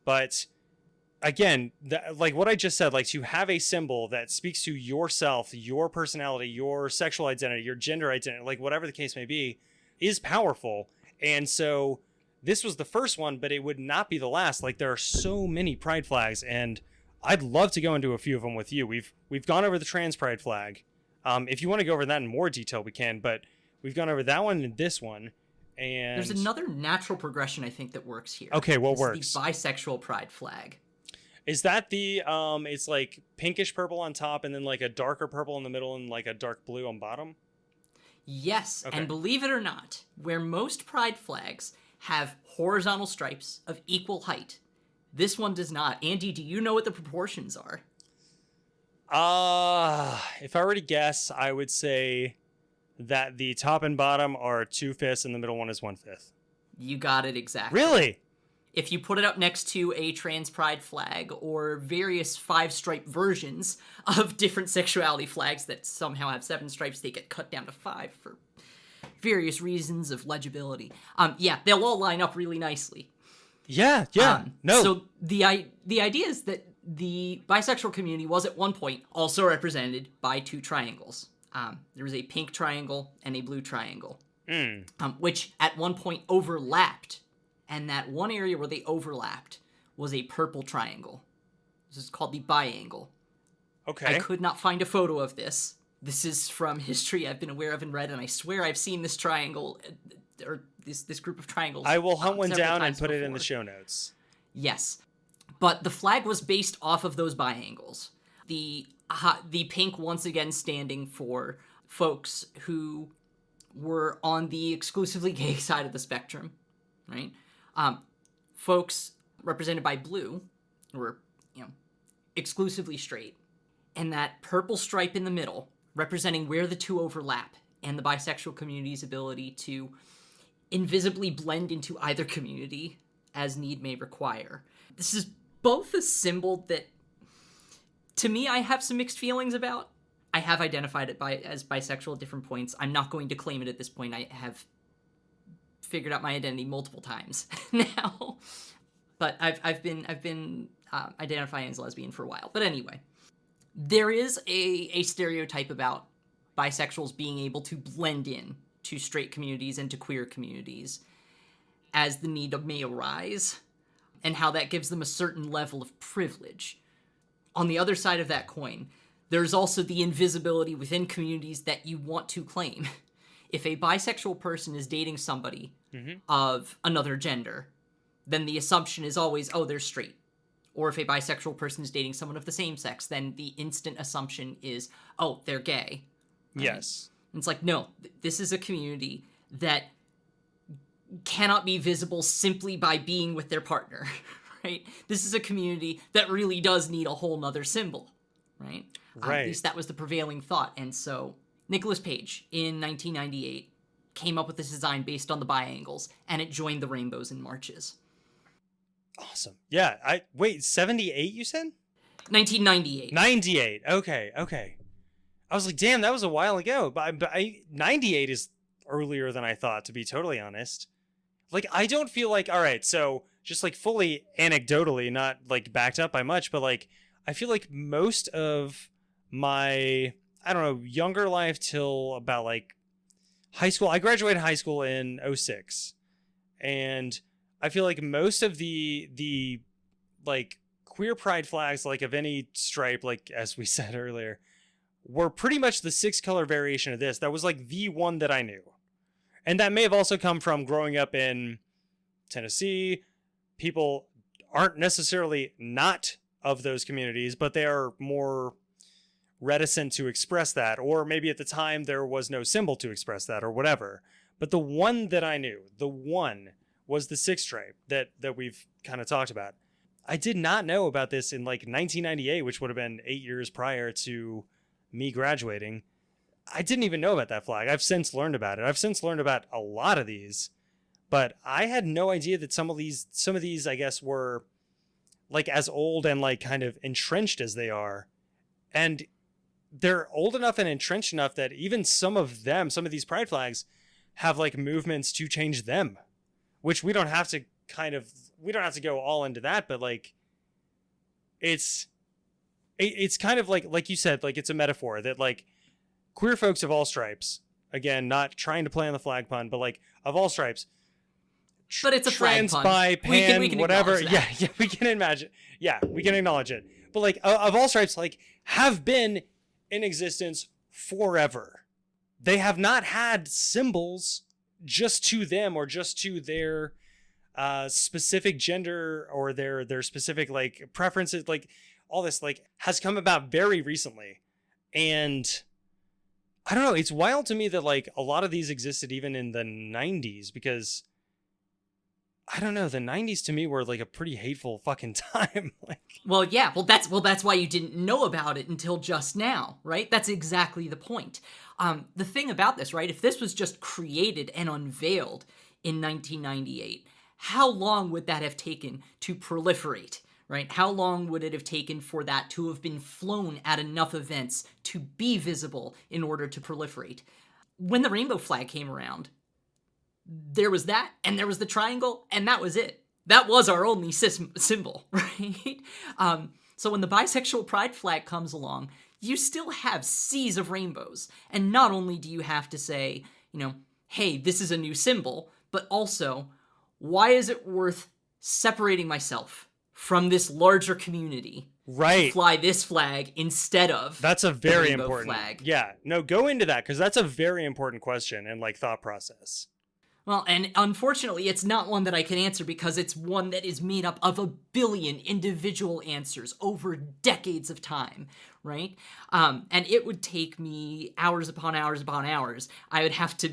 but again, like what I just said, like to have a symbol that speaks to yourself, your personality, your sexual identity, your gender identity, like whatever the case may be, is powerful. And so this was the first one, but it would not be the last. Like there are so many pride flags, and I'd love to go into a few of them with you. We've gone over the trans pride flag. If you want to go over that in more detail, we can, but we've gone over that one and this one. And There's another natural progression I think that works here. Okay, what This works? is the bisexual pride flag. Is that the it's like pinkish purple on top and then like a darker purple in the middle and like a dark blue on bottom? Yes, Okay. and believe it or not, where most pride flags have horizontal stripes of equal height, this one does not. Andy, do you know what the proportions are? If I were to guess, I would say that the top and bottom are 2/5 and the middle one is 1/5. You got it exactly. Really? If you put it up next to a trans pride flag or various 5-stripe versions of different sexuality flags that somehow have 7 stripes, they get cut down to 5 for various reasons of legibility. Yeah, they'll all line up really nicely. Yeah. No. So the idea is that the bisexual community was at one point also represented by 2 triangles. There was a pink triangle and a blue triangle, which at one point overlapped. And that one area where they overlapped was a purple triangle. This is called the biangle. Okay. I could not find a photo of this. This is from history I've been aware of and read, and I swear I've seen this triangle, or this group of triangles. I will hunt one several down and times put it in the before. show notes. Yes. But the flag was based off of those biangles. The pink once again standing for folks who were on the exclusively gay side of the spectrum, right? Folks represented by blue were, exclusively straight. And that purple stripe in the middle, representing where the 2 overlap, and the bisexual community's ability to invisibly blend into either community as need may require. This is both a symbol that, to me, I have some mixed feelings about. I have identified it as bisexual at different points. I'm not going to claim it at this point. I have figured out my identity multiple times now. but I've been identifying as lesbian for a while. But anyway, there is a stereotype about bisexuals being able to blend in to straight communities and to queer communities as the need may arise, and how that gives them a certain level of privilege. On the other side of that coin, there's also the invisibility within communities that you want to claim. If a bisexual person is dating somebody of another gender, then the assumption is always, oh, they're straight. Or if a bisexual person is dating someone of the same sex, then the instant assumption is, oh, they're gay. Right? Yes. And it's like, no, this is a community that cannot be visible simply by being with their partner, right? This is a community that really does need a whole nother symbol, right? Right. At least that was the prevailing thought. And so Nicolas Page, in 1998, came up with this design based on the biangles, and it joined the rainbows and marches. Awesome. Yeah. Wait, 78 you said? 1998. 98. Okay. I was like, damn, that was a while ago. But 98 is earlier than I thought, to be totally honest. Like, I don't feel like, all right, so just like fully anecdotally, not like backed up by much, but like, I feel like most of my, I don't know, younger life till about like high school. I graduated high school in 06. And I feel like most of the like queer pride flags, like of any stripe, like as we said earlier, were pretty much the 6-color variation of this. That was like the one that I knew. And that may have also come from growing up in Tennessee. People aren't necessarily not of those communities, but they are more reticent to express that. Or maybe at the time there was no symbol to express that or whatever. But the one that I knew, the one was the 6 stripe that we've kind of talked about. I did not know about this in like 1998, which would have been 8 years prior to me graduating. I didn't even know about that flag. I've since learned about it. I've since learned about a lot of these, but I had no idea that some of these, I guess, were like as old and like kind of entrenched as they are. And they're old enough and entrenched enough that even some of these pride flags have like movements to change them, which we don't have to go all into that, but like it's kind of like you said, like it's a metaphor that like queer folks of all stripes, again, not trying to play on the flag pun, but like of all stripes, but it's a trans, flag pun. bi, pan, we can whatever. Yeah, we can imagine. Yeah, we can acknowledge it. But like of all stripes, like have been in existence forever. They have not had symbols just to them or just to their specific gender or their specific like preferences. Like all this like has come about very recently. And I don't know, it's wild to me that like a lot of these existed even in the 90s, because I don't know, the 90s to me were like a pretty hateful fucking time. That's why you didn't know about it until just now, right? That's exactly the point. The thing about this, right? If this was just created and unveiled in 1998, how long would that have taken to proliferate? Right? How long would it have taken for that to have been flown at enough events to be visible in order to proliferate? When the rainbow flag came around, there was that, and there was the triangle, and that was it. That was our only symbol, right? So when the bisexual pride flag comes along, you still have seas of rainbows. And not only do you have to say, hey, this is a new symbol, but also, why is it worth separating myself from this larger community, right, to fly this flag instead of that's a very the important flag? Yeah, no, go into that, because that's a very important question and like thought process. Well, and unfortunately, it's not one that I can answer, because it's one that is made up of a billion individual answers over decades of time, right? And it would take me hours upon hours upon hours. I would have to,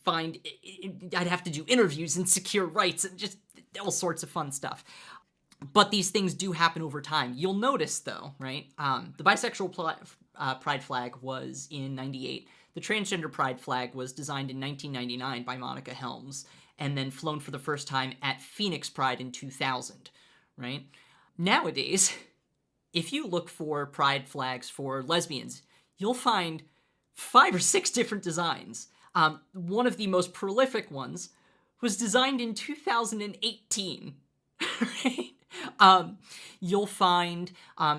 I'd have to do interviews and secure rights and just all sorts of fun stuff. But these things do happen over time. You'll notice, though, right? The bisexual pride flag was in 98. The transgender pride flag was designed in 1999 by Monica Helms, and then flown for the first time at Phoenix Pride in 2000, right? Nowadays, if you look for pride flags for lesbians, you'll find 5 or 6 different designs. One of the most prolific ones was designed in 2018 right? You'll find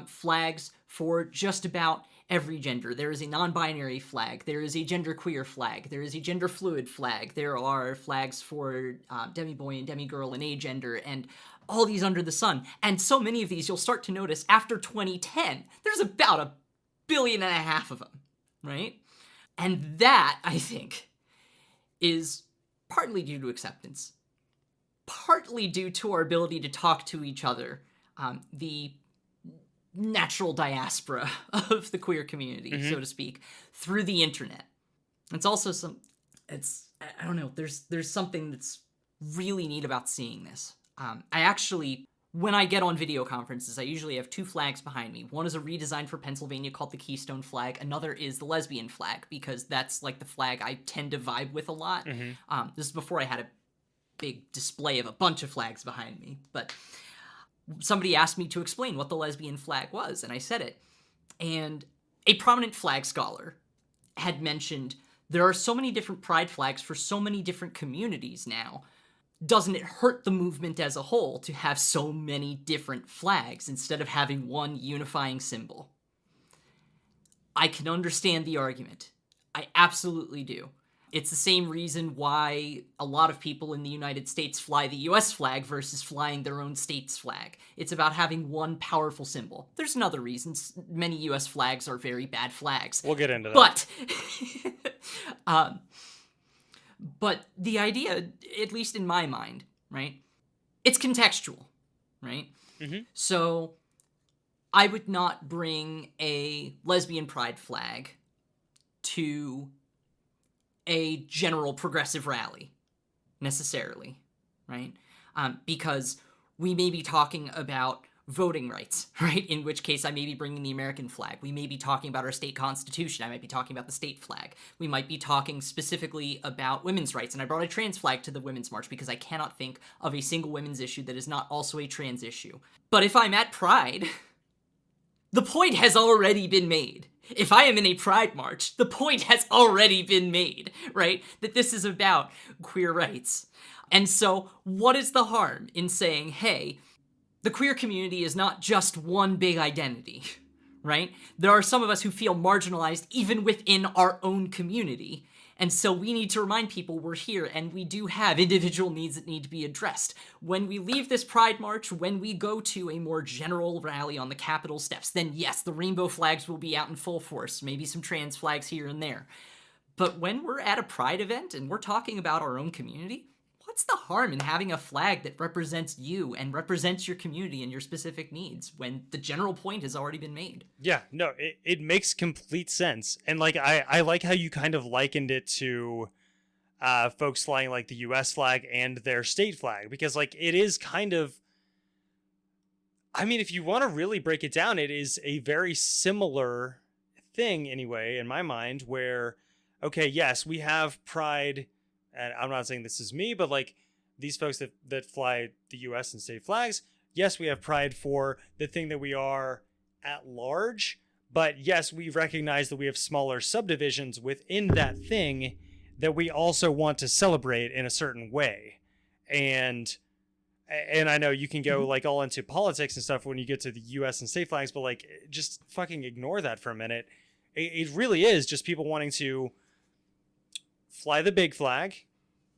flags for just about every gender. There is a non-binary flag. There is a genderqueer flag. There is a gender fluid flag. There are flags for demi-boy and demi-girl and agender and all these under the sun. And so many of these you'll start to notice after 2010, there's about 1.5 billion of them, right? And that, I think, is partly due to acceptance, partly due to our ability to talk to each other, the natural diaspora of the queer community, so to speak, through the internet. It's also I don't know, there's something that's really neat about seeing this. I actually, when I get on video conferences, I usually have 2 flags behind me. One is a redesign for Pennsylvania called the Keystone flag. Another is the lesbian flag, because that's like the flag I tend to vibe with a lot. This is before I had a big display of a bunch of flags behind me, but somebody asked me to explain what the lesbian flag was, and I said it. And a prominent flag scholar had mentioned there are so many different pride flags for so many different communities now. Doesn't it hurt the movement as a whole to have so many different flags instead of having one unifying symbol? I can understand the argument. I absolutely do. It's the same reason why a lot of people in the United States fly the US flag versus flying their own state's flag. It's about having one powerful symbol. There's another reason. Many US flags are very bad flags. We'll get into that. But the idea, at least in my mind, right, it's contextual, right? So I would not bring a lesbian pride flag to a general progressive rally, necessarily, right? Because we may be talking about voting rights, right? In which case I may be bringing the American flag. We may be talking about our state constitution. I might be talking about the state flag. We might be talking specifically about women's rights. And I brought a trans flag to the Women's March because I cannot think of a single women's issue that is not also a trans issue. But if I'm at Pride, the point has already been made. If I am in a Pride March, the point has already been made, right? That this is about queer rights. And so what is the harm in saying, hey, the queer community is not just one big identity, right? There are some of us who feel marginalized even within our own community. And so we need to remind people we're here and we do have individual needs that need to be addressed. When we leave this Pride March, when we go to a more general rally on the Capitol steps, then yes, the rainbow flags will be out in full force, maybe some trans flags here and there. But when we're at a Pride event and we're talking about our own community, what's the harm in having a flag that represents you and represents your community and your specific needs when the general point has already been made? Yeah, no, it makes complete sense. And like I like how you kind of likened it to folks flying like the US flag and their state flag, because like it is kind of, I mean, if you want to really break it down, it is a very similar thing anyway, in my mind, where, okay, yes, we have pride. And I'm not saying this is me, but like these folks that fly the US and state flags, yes, we have pride for the thing that we are at large, but yes, we recognize that we have smaller subdivisions within that thing that we also want to celebrate in a certain way. And I know you can go like all into politics and stuff when you get to the US and state flags, but like just fucking ignore that for a minute. It really is just people wanting to fly the big flag,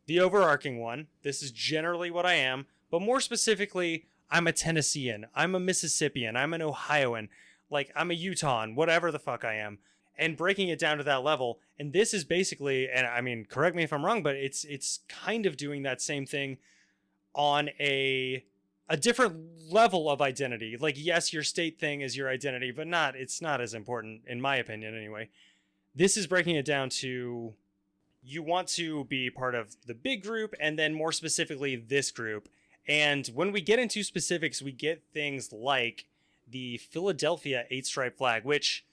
the overarching one. This is generally what I am, but more specifically, I'm a Tennessean, I'm a Mississippian, I'm an Ohioan, like I'm a Utahan, whatever the fuck I am, and breaking it down to that level. And this is basically, and I mean, correct me if I'm wrong, but it's kind of doing that same thing on a different level of identity. Like, yes, your state thing is your identity, but it's not as important, in my opinion anyway. This is breaking it down to, you want to be part of the big group, and then more specifically this group. And when we get into specifics, we get things like the Philadelphia 8-stripe flag, which,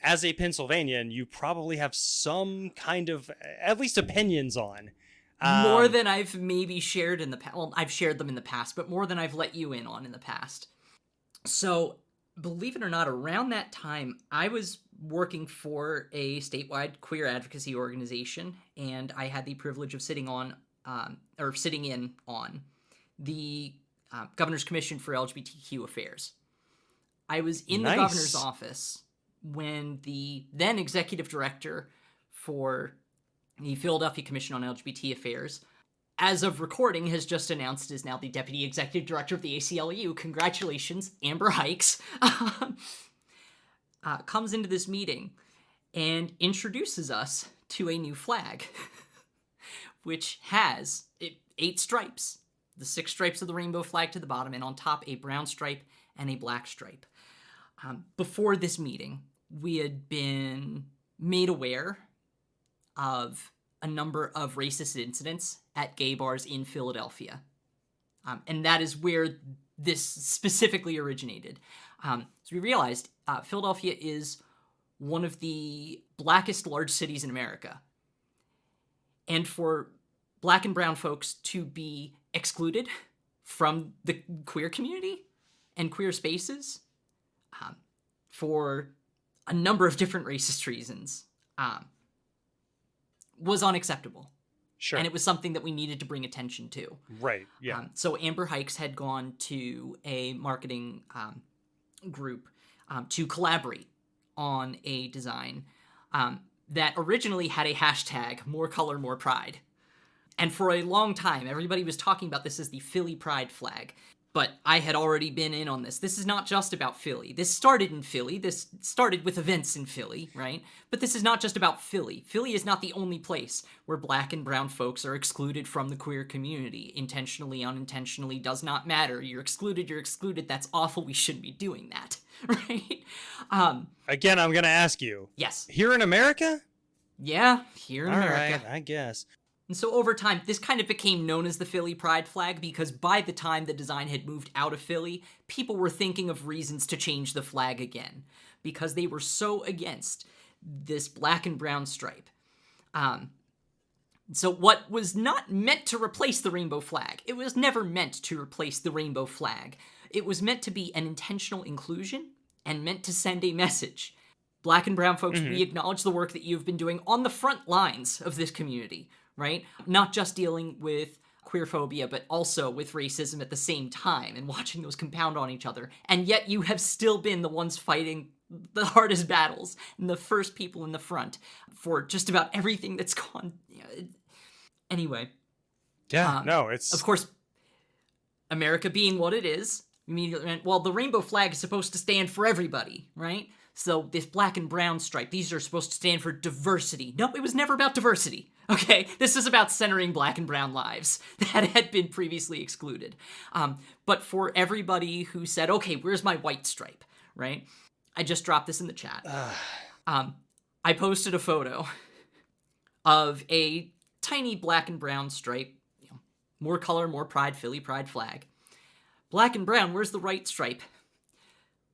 as a Pennsylvanian, you probably have some kind of, at least opinions on. More than I've maybe shared in the past. Well, I've shared them in the past, but more than I've let you in on in the past. So, believe it or not, around that time, I was working for a statewide queer advocacy organization, and I had the privilege of sitting in on the Governor's Commission for LGBTQ Affairs. I was in the Nice. governor's office when the then executive director for the Philadelphia Commission on LGBT Affairs, as of recording, has just announced is now the deputy executive director of the ACLU. Congratulations, Amber Hikes. Comes into this meeting and introduces us to a new flag, which has 8 stripes. The 6 stripes of the rainbow flag to the bottom, and on top a brown stripe and a black stripe. Before this meeting, we had been made aware of a number of racist incidents at gay bars in Philadelphia. And that is where this specifically originated. So we realized Philadelphia is one of the blackest large cities in America. And for black and brown folks to be excluded from the queer community and queer spaces for a number of different racist reasons was unacceptable. Sure. And it was something that we needed to bring attention to. Right. Yeah. So Amber Hikes had gone to a marketing group to collaborate on a design that originally had a hashtag, more color, more pride. And for a long time, everybody was talking about this as the Philly Pride flag. But I had already been in on this. This is not just about Philly. This started in Philly. This started with events in Philly, right? But this is not just about Philly. Philly is not the only place where black and brown folks are excluded from the queer community. Intentionally, unintentionally, does not matter. You're excluded, That's awful. We shouldn't be doing that, right? Again, I'm going to ask you. Yes. Here in America? Yeah, here in America. All right, I guess. And so over time, this kind of became known as the Philly Pride flag because by the time the design had moved out of Philly, people were thinking of reasons to change the flag again because they were so against this black and brown stripe. So what was not meant to replace the rainbow flag, it was never meant to replace the rainbow flag. It was meant to be an intentional inclusion and meant to send a message. Black and brown folks, we acknowledge the work that you've been doing on the front lines of this community. Right? Not just dealing with queerphobia, but also with racism at the same time and watching those compound on each other. And yet you have still been the ones fighting the hardest battles and the first people in the front for just about everything that's gone. Anyway. Yeah, no, it's... Of course, America being what it is, immediately meant, well, the rainbow flag is supposed to stand for everybody, right? So this black and brown stripe, these are supposed to stand for diversity. No, it was never about diversity. Okay, this is about centering black and brown lives that had been previously excluded. But for everybody who said, okay, where's my white stripe, right? I just dropped this in the chat. I posted a photo of a tiny black and brown stripe, more color, more pride, Philly Pride flag. Black and brown, where's the white stripe?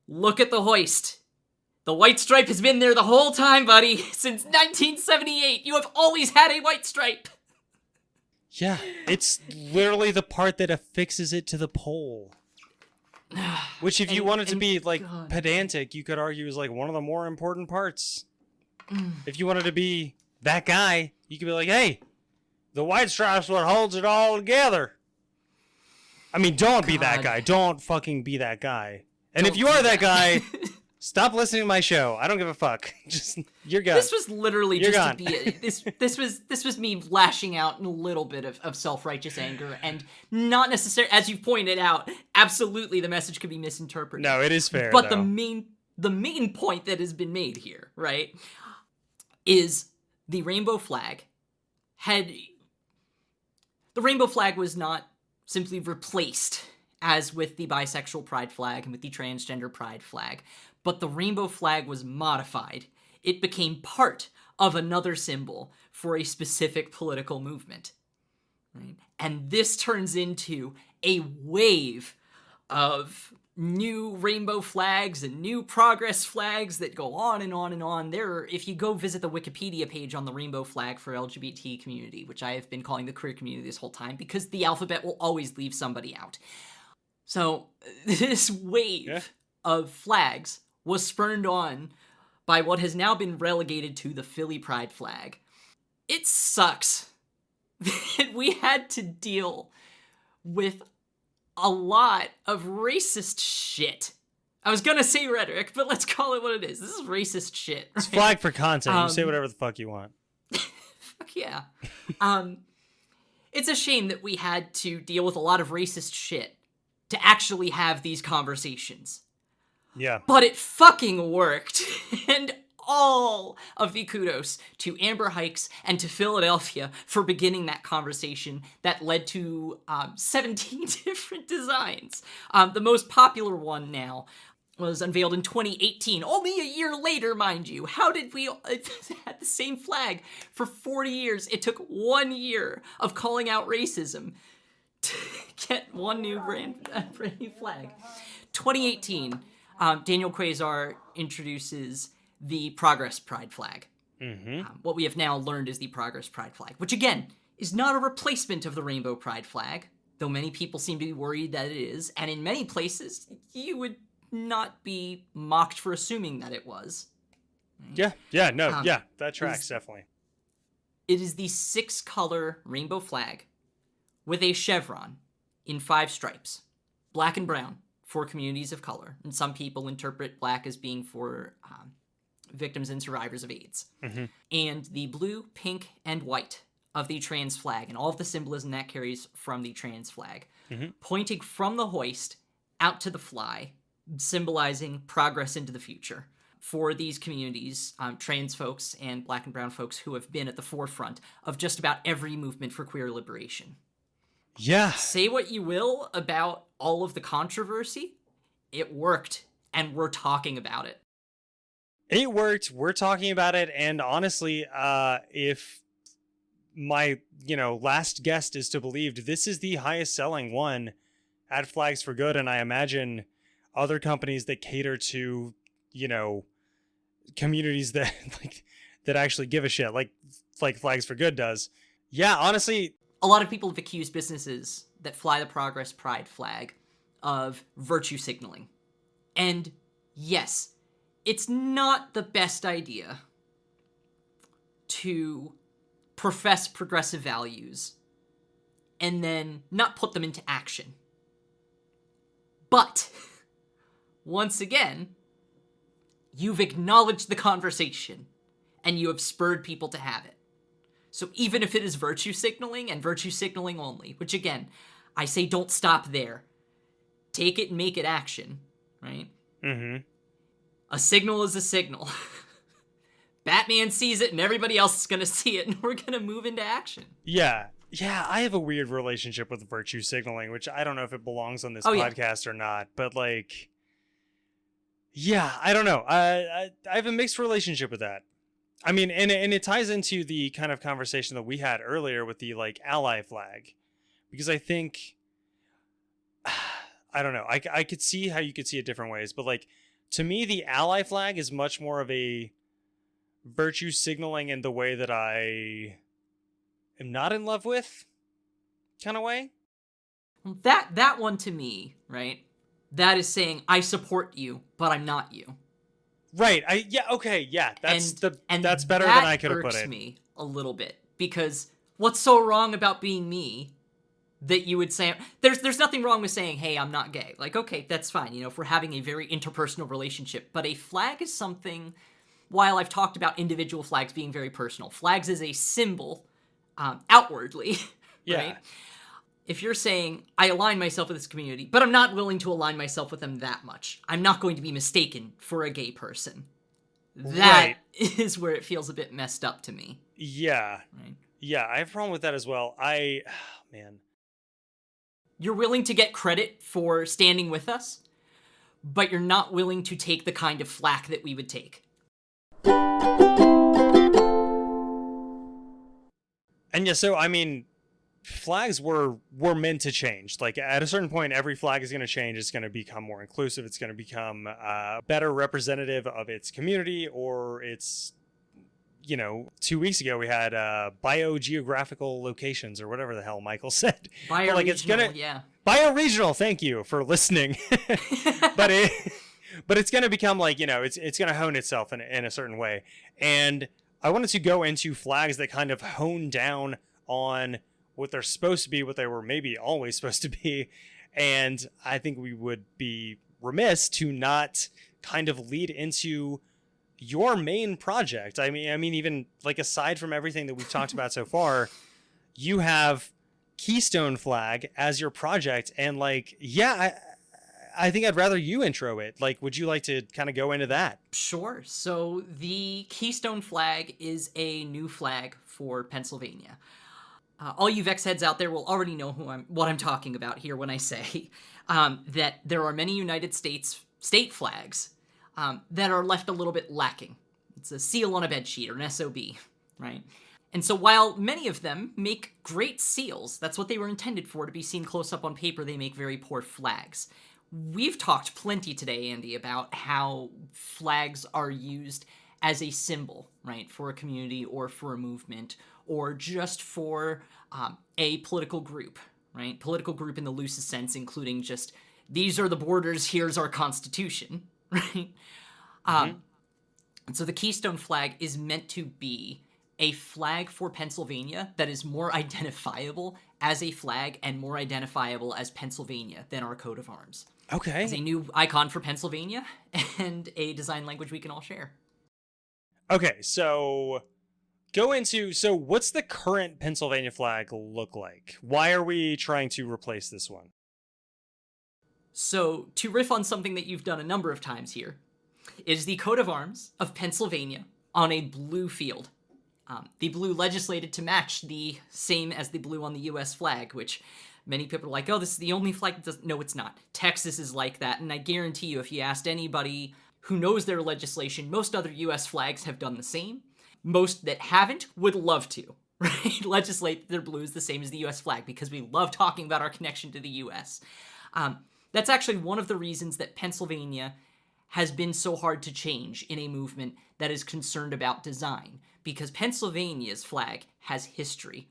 Look at the hoist. The white stripe has been there the whole time, buddy. Since 1978, you have always had a white stripe. Yeah, it's literally the part that affixes it to the pole. Which, if you wanted to be, pedantic, you could argue is, one of the more important parts. If you wanted to be that guy, you could be like, hey, the white stripe's what holds it all together. I mean, don't be that guy. Don't fucking be that guy. And if you are that guy... Stop listening to my show. I don't give a fuck. Just you're gone. This was literally to be this was me lashing out in a little bit of self-righteous anger and not necessarily, as you pointed out, absolutely the message could be misinterpreted. No, it is fair. But though. the main point that has been made here, right, is the rainbow flag was not simply replaced as with the bisexual pride flag and with the transgender pride flag. But the rainbow flag was modified. It became part of another symbol for a specific political movement. Right? And this turns into a wave of new rainbow flags and new progress flags that go on and on and on. If you go visit the Wikipedia page on the rainbow flag for LGBT community, which I have been calling the queer community this whole time, because the alphabet will always leave somebody out. So this wave of flags was spurned on by what has now been relegated to the Philly Pride flag. It sucks that we had to deal with a lot of racist shit. I was gonna say rhetoric, but let's call it what it is. This is racist shit. Right? It's flag for content. You say whatever the fuck you want. Fuck yeah. It's a shame that we had to deal with a lot of racist shit to actually have these conversations. Yeah. But it fucking worked. And all of the kudos to Amber Hikes and to Philadelphia for beginning that conversation that led to 17 different designs. The most popular one now was unveiled in 2018, only a year later, mind you. How did we had the same flag for 40 years? It took 1 year of calling out racism to get one new brand new flag. 2018, Daniel Quasar introduces the Progress Pride flag. What we have now learned is the Progress Pride flag, which again is not a replacement of the Rainbow Pride flag, though many people seem to be worried that it is, and in many places you would not be mocked for assuming that it was. Yeah, that tracks, definitely. It is the 6-color rainbow flag with a chevron in 5 stripes, black and brown for communities of color, and some people interpret black as being for victims and survivors of AIDS, and the blue, pink, and white of the trans flag, and all of the symbolism that carries from the trans flag, pointing from the hoist out to the fly, symbolizing progress into the future for these communities, trans folks and black and brown folks who have been at the forefront of just about every movement for queer liberation. Yeah. Say what you will about all of the controversy, it worked, and we're talking about it. It worked. We're talking about it, and honestly, if my last guest is to believe, this is the highest selling one at Flags for Good, and I imagine other companies that cater to, communities that that actually give a shit, like Flags for Good does. Yeah, honestly, a lot of people have accused businesses that fly the Progress Pride flag of virtue signaling. And yes, it's not the best idea to profess progressive values and then not put them into action. But once again, you've acknowledged the conversation and you have spurred people to have it. So even if it is virtue signaling and virtue signaling only, which again, I say don't stop there. Take it and make it action, right? A signal is a signal. Batman sees it and everybody else is going to see it and we're going to move into action. Yeah, I have a weird relationship with virtue signaling, which I don't know if it belongs on this podcast or not, but I don't know. I have a mixed relationship with that. I mean, and it ties into the kind of conversation that we had earlier with the ally flag, because I think, I don't know, I could see how you could see it different ways, but to me, the ally flag is much more of a virtue signaling in the way that I am not in love with kind of way. That one to me, right? That is saying I support you, but I'm not you. Right. That's better than I could have put it. That irks me a little bit, because what's so wrong about being me that you would say there's nothing wrong with saying, hey, I'm not gay. Okay, that's fine, if we're having a very interpersonal relationship. But a flag is something, while I've talked about individual flags being very personal, flags is a symbol outwardly, right? If you're saying, I align myself with this community, but I'm not willing to align myself with them that much, I'm not going to be mistaken for a gay person. That is where it feels a bit messed up to me. Yeah. Right? Yeah, I have a problem with that as well. Man. You're willing to get credit for standing with us, but you're not willing to take the kind of flack that we would take. And yeah, so, I mean, flags were meant to change. At a certain point, every flag is going to change. It's going to become more inclusive. It's going to become better representative of its community, or its, 2 weeks ago we had biogeographical locations, or whatever the hell Michael said. Bioregional, Bioregional, thank you for listening. but it's going to become it's going to hone itself in a certain way. And I wanted to go into flags that kind of hone down on what they're supposed to be, what they were maybe always supposed to be, And I think we would be remiss to not kind of lead into your main project. I mean, even like aside from everything that we've talked about so far, you have Keystone Flag as your project. And like, yeah, I think I'd rather you intro it. Like, would you like to kind of go into that? Sure. So the Keystone Flag is a new flag for Pennsylvania. All you Vex heads out there will already know what I'm talking about here when I say that there are many United States state flags that are left a little bit lacking. It's a seal on a bedsheet, or an SOB, right? And so while many of them make great seals, that's what they were intended for, to be seen close up on paper, they make very poor flags. We've talked plenty today, Andy, about how flags are used as a symbol, right, for a community or for a movement or just for a political group, right? Political group in the loosest sense, including just, these are the borders, here's our Constitution, right? And so the Keystone Flag is meant to be a flag for Pennsylvania that is more identifiable as a flag and more identifiable as Pennsylvania than our coat of arms. Okay. It's a new icon for Pennsylvania and a design language we can all share. Okay, so what's the current Pennsylvania flag look like? Why are we trying to replace this one? So, to riff on something that you've done a number of times here, is the coat of arms of Pennsylvania on a blue field. The blue legislated to match the same as the blue on the U.S. flag, which many people are like, oh, this is the only flag that doesn't... No, it's not. Texas is like that, and I guarantee you, if you asked anybody who knows their legislation, most other U.S. flags have done the same. Most that haven't would love to, right? Legislate their blue is the same as the U.S. flag, because we love talking about our connection to the U.S. That's actually one of the reasons that Pennsylvania has been so hard to change in a movement that is concerned about design, because Pennsylvania's flag has history.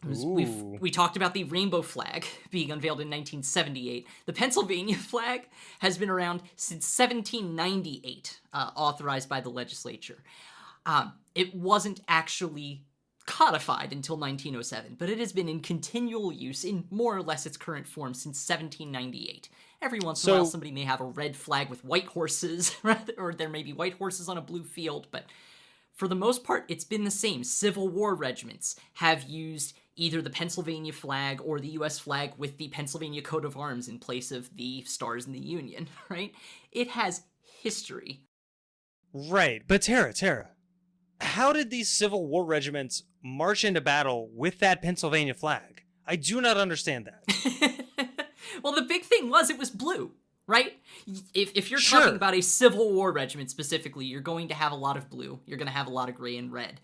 We talked about the rainbow flag being unveiled in 1978. The Pennsylvania flag has been around since 1798, authorized by the legislature. It wasn't actually codified until 1907, but it has been in continual use in more or less its current form since 1798. Every once in a while, somebody may have a red flag with white horses, or there may be white horses on a blue field, but for the most part, it's been the same. Civil War regiments have used either the Pennsylvania flag or the U.S. flag with the Pennsylvania coat of arms in place of the stars in the Union, right? It has history. Right, but Tara, how did these Civil War regiments march into battle with that Pennsylvania flag? I do not understand that. Well, the big thing was it was blue, right? If you're Sure. talking about a Civil War regiment specifically, you're going to have a lot of blue. You're going to have a lot of gray and red.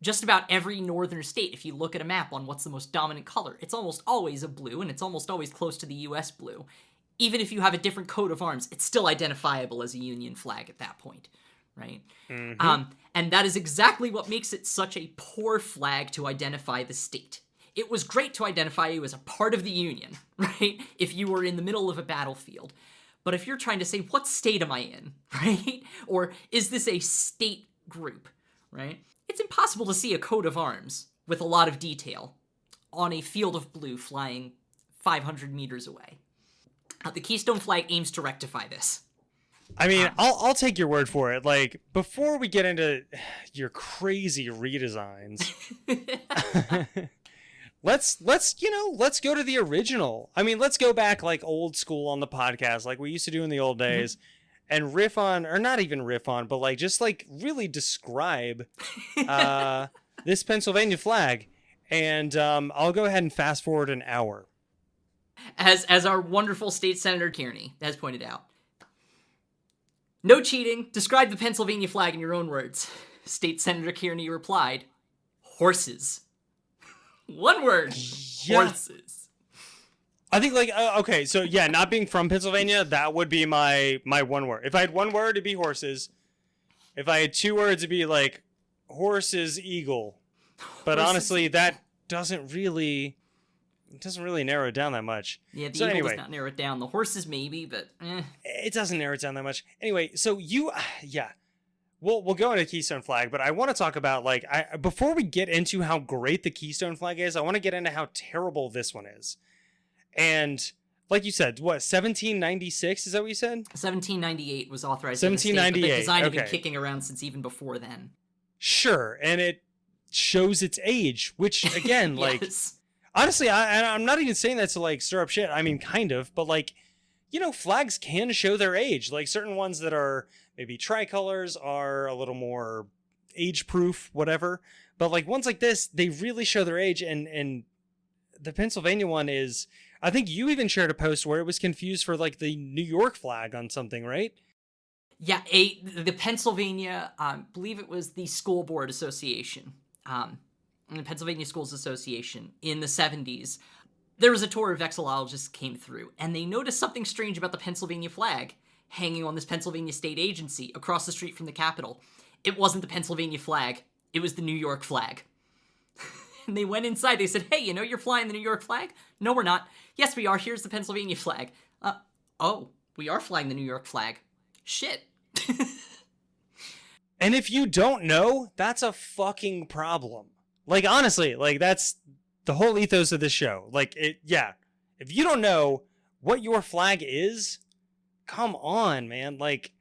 Just about every northern state, if you look at a map on what's the most dominant color, it's almost always a blue, and it's almost always close to the U.S. blue. Even if you have a different coat of arms, it's still identifiable as a Union flag at that point, right? Mm-hmm. And that is exactly what makes it such a poor flag to identify the state. It was great to identify you as a part of the Union, right? If you were in the middle of a battlefield. But if you're trying to say, what state am I in, right? Or is this a state group, right? It's impossible to see a coat of arms with a lot of detail on a field of blue flying 500 meters away. The Keystone Flag aims to rectify this. I mean, I'll take your word for it. Like, before we get into your crazy redesigns, let's go to the original. I mean, let's go back like old school on the podcast, like we used to do in the old days, and riff on, or not even riff on, but like just like really describe this Pennsylvania flag. And I'll go ahead and fast forward an hour. As our wonderful State Senator Kearney has pointed out. No cheating. Describe the Pennsylvania flag in your own words. State Senator Kearney replied, horses. One word. Yeah. Horses. I think like, okay, so yeah, not being from Pennsylvania, that would be my one word. If I had one word, it'd be horses. If I had two words, it'd be like horses, eagle. But Horses. honestly, that doesn't really narrow it down that much. Yeah, the So eagle anyway. does not narrow it down. The horses maybe, but It doesn't narrow it down that much. Anyway, so yeah. We'll go into Keystone Flag, but I want to talk about, like, before we get into how great the Keystone Flag is, I want to get into how terrible this one is. And like you said, what, 1796? Is that what you said? 1798 was authorized. 1798. But the design had been kicking around since even before then. Sure, and it shows its age, which again, like, honestly, I'm not even saying that to like stir up shit. I mean, kind of, but like, you know, flags can show their age. Like certain ones that are maybe tricolors are a little more age-proof, whatever. But like ones like this, they really show their age. And the Pennsylvania one is, I think you even shared a post where it was confused for like the New York flag on something, right? Yeah, the Pennsylvania, I believe it was the School Board Association, the Pennsylvania Schools Association in the 70s. There was a tour of vexillologists came through, and they noticed something strange about the Pennsylvania flag hanging on this Pennsylvania state agency across the street from the Capitol. It wasn't the Pennsylvania flag. It was the New York flag. And they went inside. They said, hey, you know you're flying the New York flag? No, we're not. Yes, we are. Here's the Pennsylvania flag. Oh, we are flying the New York flag. Shit. And if you don't know, that's a fucking problem. Like, honestly, like, that's the whole ethos of this show. Like, if you don't know what your flag is, come on, man. Like,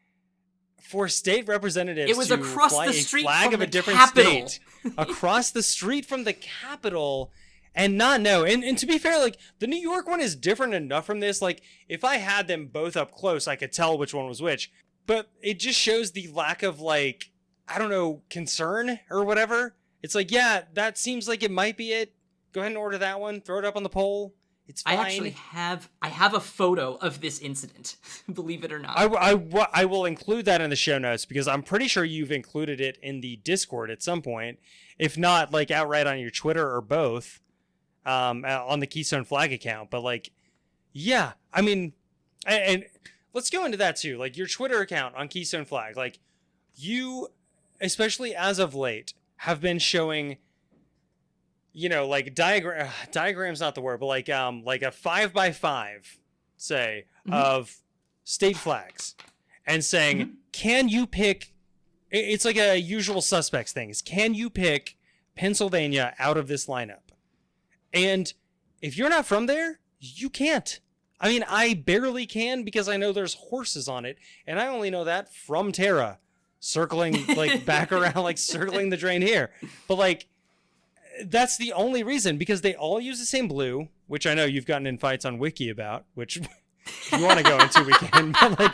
for state representatives it was to across fly the a street flag from of the a different Capitol. state across the street from the Capitol and not know. And to be fair, like, the New York one is different enough from this. Like, if I had them both up close, I could tell which one was which. But it just shows the lack of, like, I don't know, concern or whatever. It's like, yeah, that seems like it might be it. Go ahead and order that one. Throw it up on the poll. It's fine. I actually have a photo of this incident, believe it or not. I will include that in the show notes because I'm pretty sure you've included it in the Discord at some point. If not, like, outright on your Twitter or both, on the Keystone Flag account. But, like, yeah, I mean, and let's go into that too. Like, your Twitter account on Keystone Flag, like, you, especially as of late, have been showing, you know, like diagram's not the word, but like a 5x5, say, of state flags, and saying, can you pick? It's like a usual suspects thing. Is can you pick Pennsylvania out of this lineup? And if you're not from there, you can't. I mean, I barely can because I know there's horses on it, and I only know that from Tara. Circling, like, back around, like, circling the drain here. But, like, that's the only reason, because they all use the same blue, which I know you've gotten in fights on Wiki about, which if you want to go into, we can. But, like,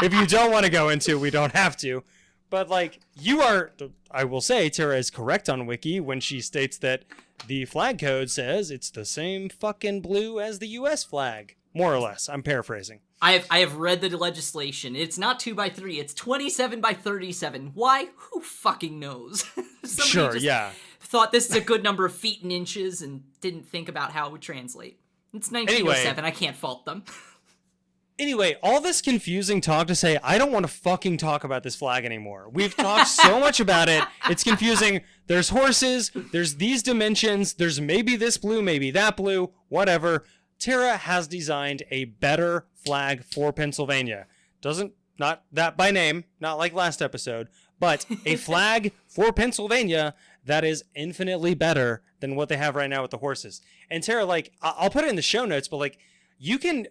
if you don't want to go into, we don't have to. But, like, you are, I will say, Tara is correct on Wiki when she states that the flag code says it's the same fucking blue as the U.S. flag. More or less. I'm paraphrasing. I have read the legislation. It's not 2x3. It's 27x37. Why? Who fucking knows? Sure, yeah. Thought this is a good number of feet and inches and didn't think about how it would translate. It's 1907. Anyway, I can't fault them. Anyway, all this confusing talk to say, I don't want to fucking talk about this flag anymore. We've talked so much about it. It's confusing. There's horses. There's these dimensions. There's maybe this blue, maybe that blue, whatever. Tara has designed a better flag for Pennsylvania. Not that by name, not like last episode, but a flag for Pennsylvania that is infinitely better than what they have right now with the horses. And Tara, like, I'll put it in the show notes, but, like, you can,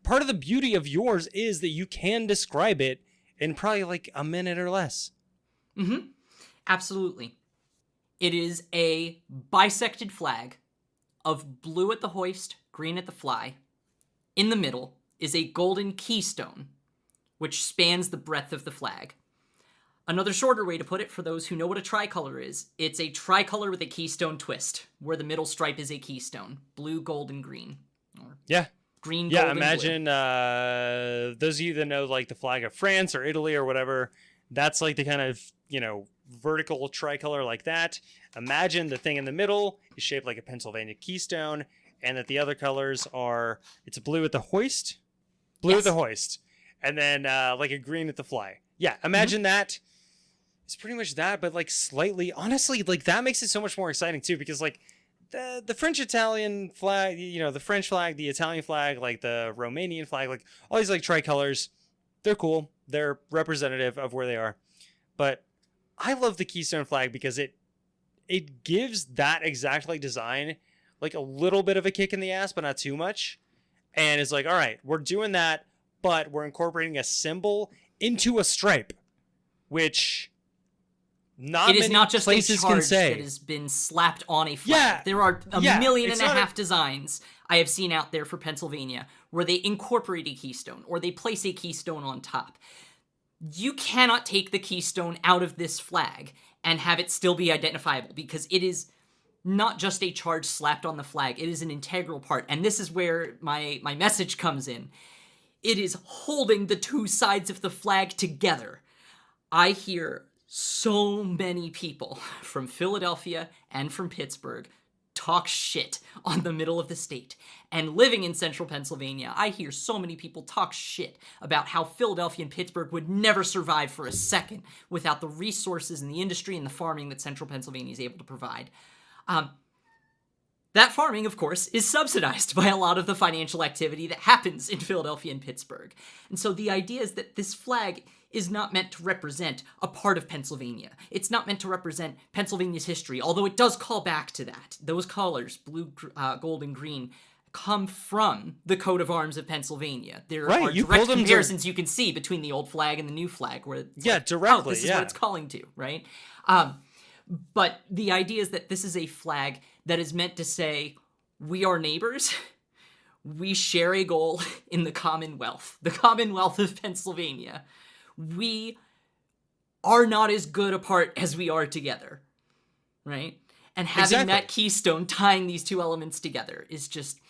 part of the beauty of yours is that you can describe it in probably like a minute or less. Mm-hmm. Absolutely. It is a bisected flag of blue at the hoist, green at the fly. In the middle is a golden keystone, which spans the breadth of the flag. Another shorter way to put it, for those who know what a tricolor is, it's a tricolor with a keystone twist, where the middle stripe is a keystone. Blue, gold, and green. Or yeah. Green, gold, yeah, imagine those of you that know, like, the flag of France or Italy or whatever, that's like the kind of, you know, vertical tricolor like that. Imagine the thing in the middle is shaped like a Pennsylvania keystone, and that the other colors are, it's a blue at the hoist, at the hoist, and then like a green at the fly. Yeah, imagine that. It's pretty much that, but, like, slightly, honestly, like, that makes it so much more exciting too, because, like, the French-Italian flag, you know, the French flag, the Italian flag, like the Romanian flag, like all these, like, tricolors, they're cool. They're representative of where they are. But I love the Keystone flag because it gives that exact, like, design, like a little bit of a kick in the ass, but not too much. And it's like, all right, we're doing that, but we're incorporating a symbol into a stripe, which not it is many not just a places can charge say. that has been slapped on a flag. Yeah. There are a Yeah, million it's and a not half designs I have seen out there for Pennsylvania where they incorporate a keystone or they place a keystone on top. You cannot take the keystone out of this flag and have it still be identifiable, because it is not just a charge slapped on the flag. It is an integral part. And this is where my message comes in. It is holding the two sides of the flag together. I hear so many people from Philadelphia and from Pittsburgh talk shit on the middle of the state. And living in central Pennsylvania, I hear so many people talk shit about how Philadelphia and Pittsburgh would never survive for a second without the resources and the industry and the farming that central Pennsylvania is able to provide. That farming, of course, is subsidized by a lot of the financial activity that happens in Philadelphia and Pittsburgh. And so the idea is that this flag is not meant to represent a part of Pennsylvania. It's not meant to represent Pennsylvania's history, although it does call back to that. Those colors, blue, gold, and green, come from the coat of arms of Pennsylvania. There are direct comparisons you can see between the old flag and the new flag, where it's directly, this is what it's calling to, right? But the idea is that this is a flag that is meant to say, we are neighbors. We share a goal in the Commonwealth of Pennsylvania. We are not as good apart as we are together, right? And having that keystone tying these two elements together is just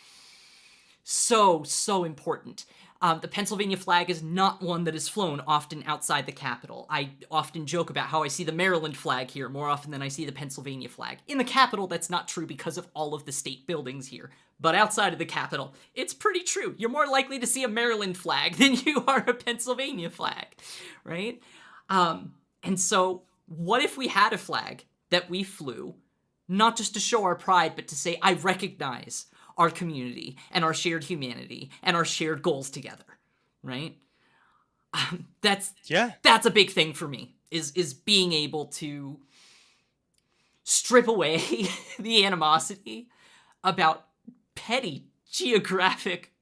so important. The Pennsylvania flag is not one that is flown often outside the capital. I often joke about how I see the Maryland flag here more often than I see the Pennsylvania flag. In the capital, that's not true because of all of the state buildings here. But outside of the capital, it's pretty true. You're more likely to see a Maryland flag than you are a Pennsylvania flag, right? And so what if we had a flag that we flew, not just to show our pride, but to say, I recognize our community and our shared humanity and our shared goals together, right? That's a big thing for me, is being able to strip away the animosity about petty geographic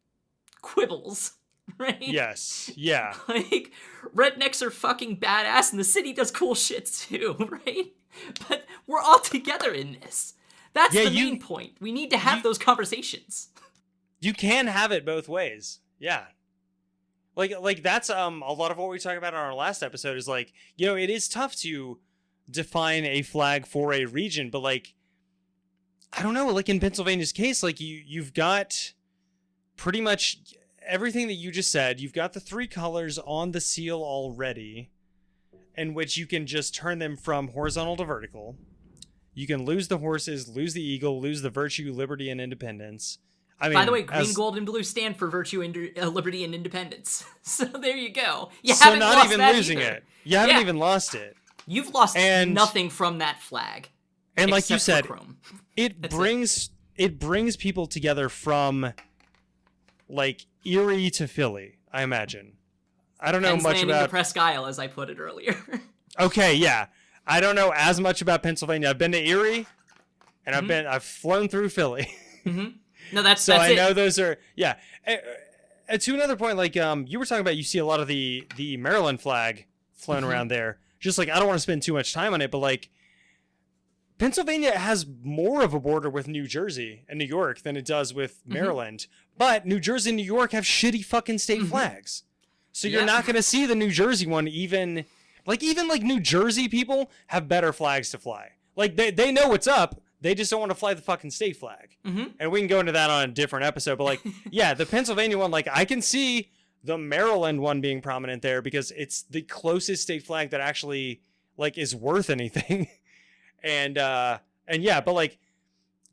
quibbles, right? Yes, yeah. Like, rednecks are fucking badass and the city does cool shit too, right? But we're all together in this. That's the main point. We need to have those conversations. You can have it both ways. Yeah. Like that's a lot of what we talked about on our last episode is like, it is tough to define a flag for a region, but like, I don't know, like in Pennsylvania's case, like you've got pretty much everything that you just said. You've got the three colors on the seal already, in which you can just turn them from horizontal to vertical. You can lose the horses, lose the eagle, lose the virtue, liberty, and independence. I mean, by the way, green, gold, and blue stand for virtue, liberty, and independence. So there you go. You so haven't not lost even that losing either. it. You haven't even lost it. You've lost nothing from that flag. And like you said, it brings people together from like Erie to Philly, I imagine. I don't know much about to Presque Isle, as I put it earlier. Okay, yeah. I don't know as much about Pennsylvania. I've been to Erie, and I've flown through Philly. Mm-hmm. No, that's I it. know those are to another point, like you were talking about, you see a lot of the Maryland flag flown around there. Just like I don't want to spend too much time on it, but like Pennsylvania has more of a border with New Jersey and New York than it does with Maryland. But New Jersey and New York have shitty fucking state flags, so you're not going to see the New Jersey one even New Jersey people have better flags to fly. Like they know what's up. They just don't want to fly the fucking state flag. And we can go into that on a different episode. But like, yeah, the Pennsylvania one, like I can see the Maryland one being prominent there because it's the closest state flag that actually like is worth anything. and yeah, but like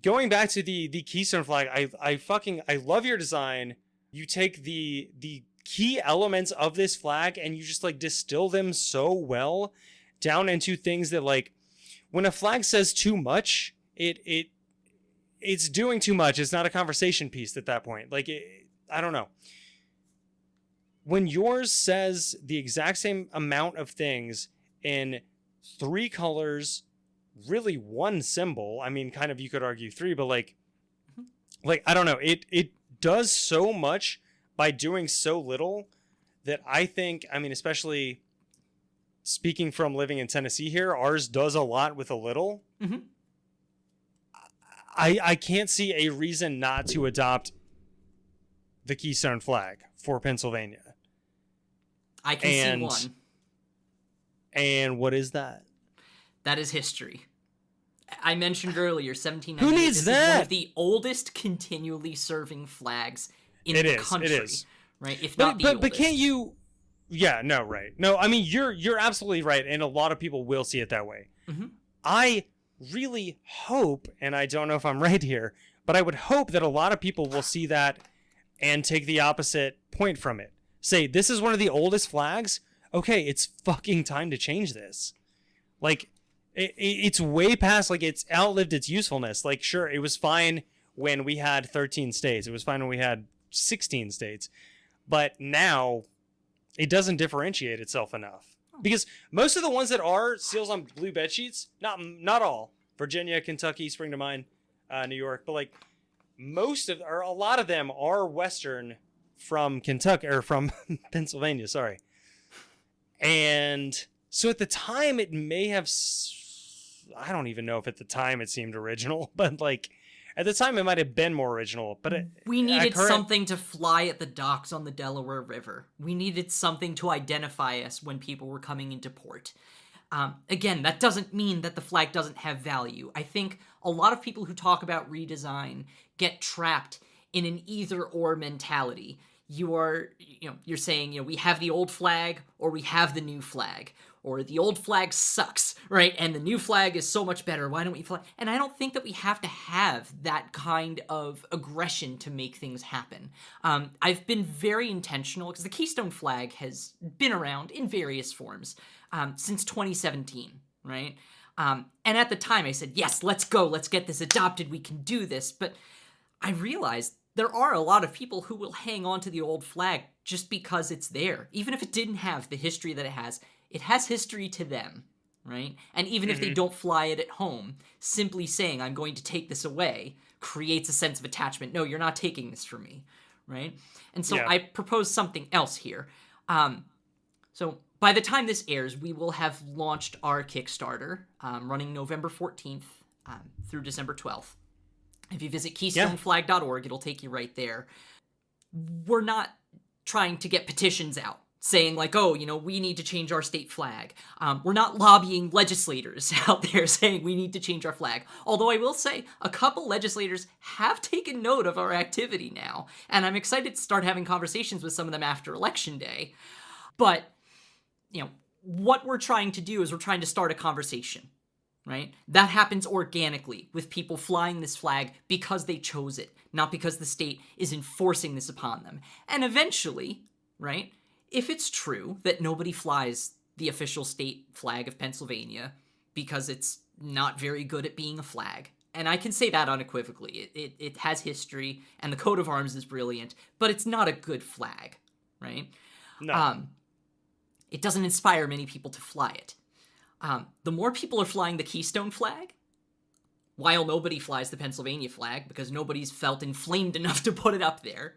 going back to the Keystone flag, I love your design. You take the key elements of this flag and you just like distill them so well down into things that like when a flag says too much, it's doing too much. It's not a conversation piece at that point. Like I don't know. When yours says the exact same amount of things in three colors, really one symbol. I mean, kind of you could argue three, but like like, I don't know, it does so much by doing so little that I think, I mean, especially speaking from living in Tennessee here, ours does a lot with a little. Mm-hmm. I can't see a reason not to adopt the Keystone flag for Pennsylvania. I can see one. And what is that? That is history. I mentioned earlier, 1798. Who needs this that? is one of the oldest continually serving flags in the country. It is. Right? If not the oldest. But can't you... Yeah, no, right. No, I mean, you're absolutely right, and a lot of people will see it that way. Mm-hmm. I really hope, and I don't know if I'm right here, but I would hope that a lot of people will see that and take the opposite point from it. Say, this is one of the oldest flags. Okay, it's fucking time to change this. Like, it's way past, like, it's outlived its usefulness. Like, sure, it was fine when we had 13 states. It was fine when we had 16 states. But now, it doesn't differentiate itself enough. Because most of the ones that are seals on blue bed sheets, not all, Virginia, Kentucky spring to mind, New York, but like a lot of them are Western from Kentucky or from Pennsylvania, sorry. And so at the time it may have, I don't even know if at the time it seemed original, but like at the time it might have been more original. But we needed something to fly at the docks on the Delaware River. We needed something to identify us when people were coming into port. Again, that doesn't mean that the flag doesn't have value. I think a lot of people who talk about redesign get trapped in an either-or mentality. You're saying, we have the old flag or we have the new flag. Or the old flag sucks, right? And the new flag is so much better. Why don't we fly? And I don't think that we have to have that kind of aggression to make things happen. I've been very intentional because the Keystone flag has been around in various forms since 2017, right? And at the time I said, yes, let's go. Let's get this adopted. We can do this. But I realized there are a lot of people who will hang on to the old flag just because it's there. Even if it didn't have the history that it has history to them, right? And even if they don't fly it at home, simply saying, I'm going to take this away, creates a sense of attachment. No, you're not taking this from me, right? And so I propose something else here. So by the time this airs, we will have launched our Kickstarter, running November 14th through December 12th. If you visit keystoneflag.org, it'll take you right there. We're not trying to get petitions out saying like, we need to change our state flag. We're not lobbying legislators out there saying we need to change our flag. Although I will say a couple legislators have taken note of our activity now, and I'm excited to start having conversations with some of them after Election Day. But, what we're trying to do is we're trying to start a conversation, right? That happens organically with people flying this flag because they chose it, not because the state is enforcing this upon them. And eventually, right, if it's true that nobody flies the official state flag of Pennsylvania because it's not very good at being a flag, and I can say that unequivocally, it has history, and the coat of arms is brilliant, but it's not a good flag, right? No. It doesn't inspire many people to fly it. The more people are flying the Keystone flag, while nobody flies the Pennsylvania flag because nobody's felt inflamed enough to put it up there.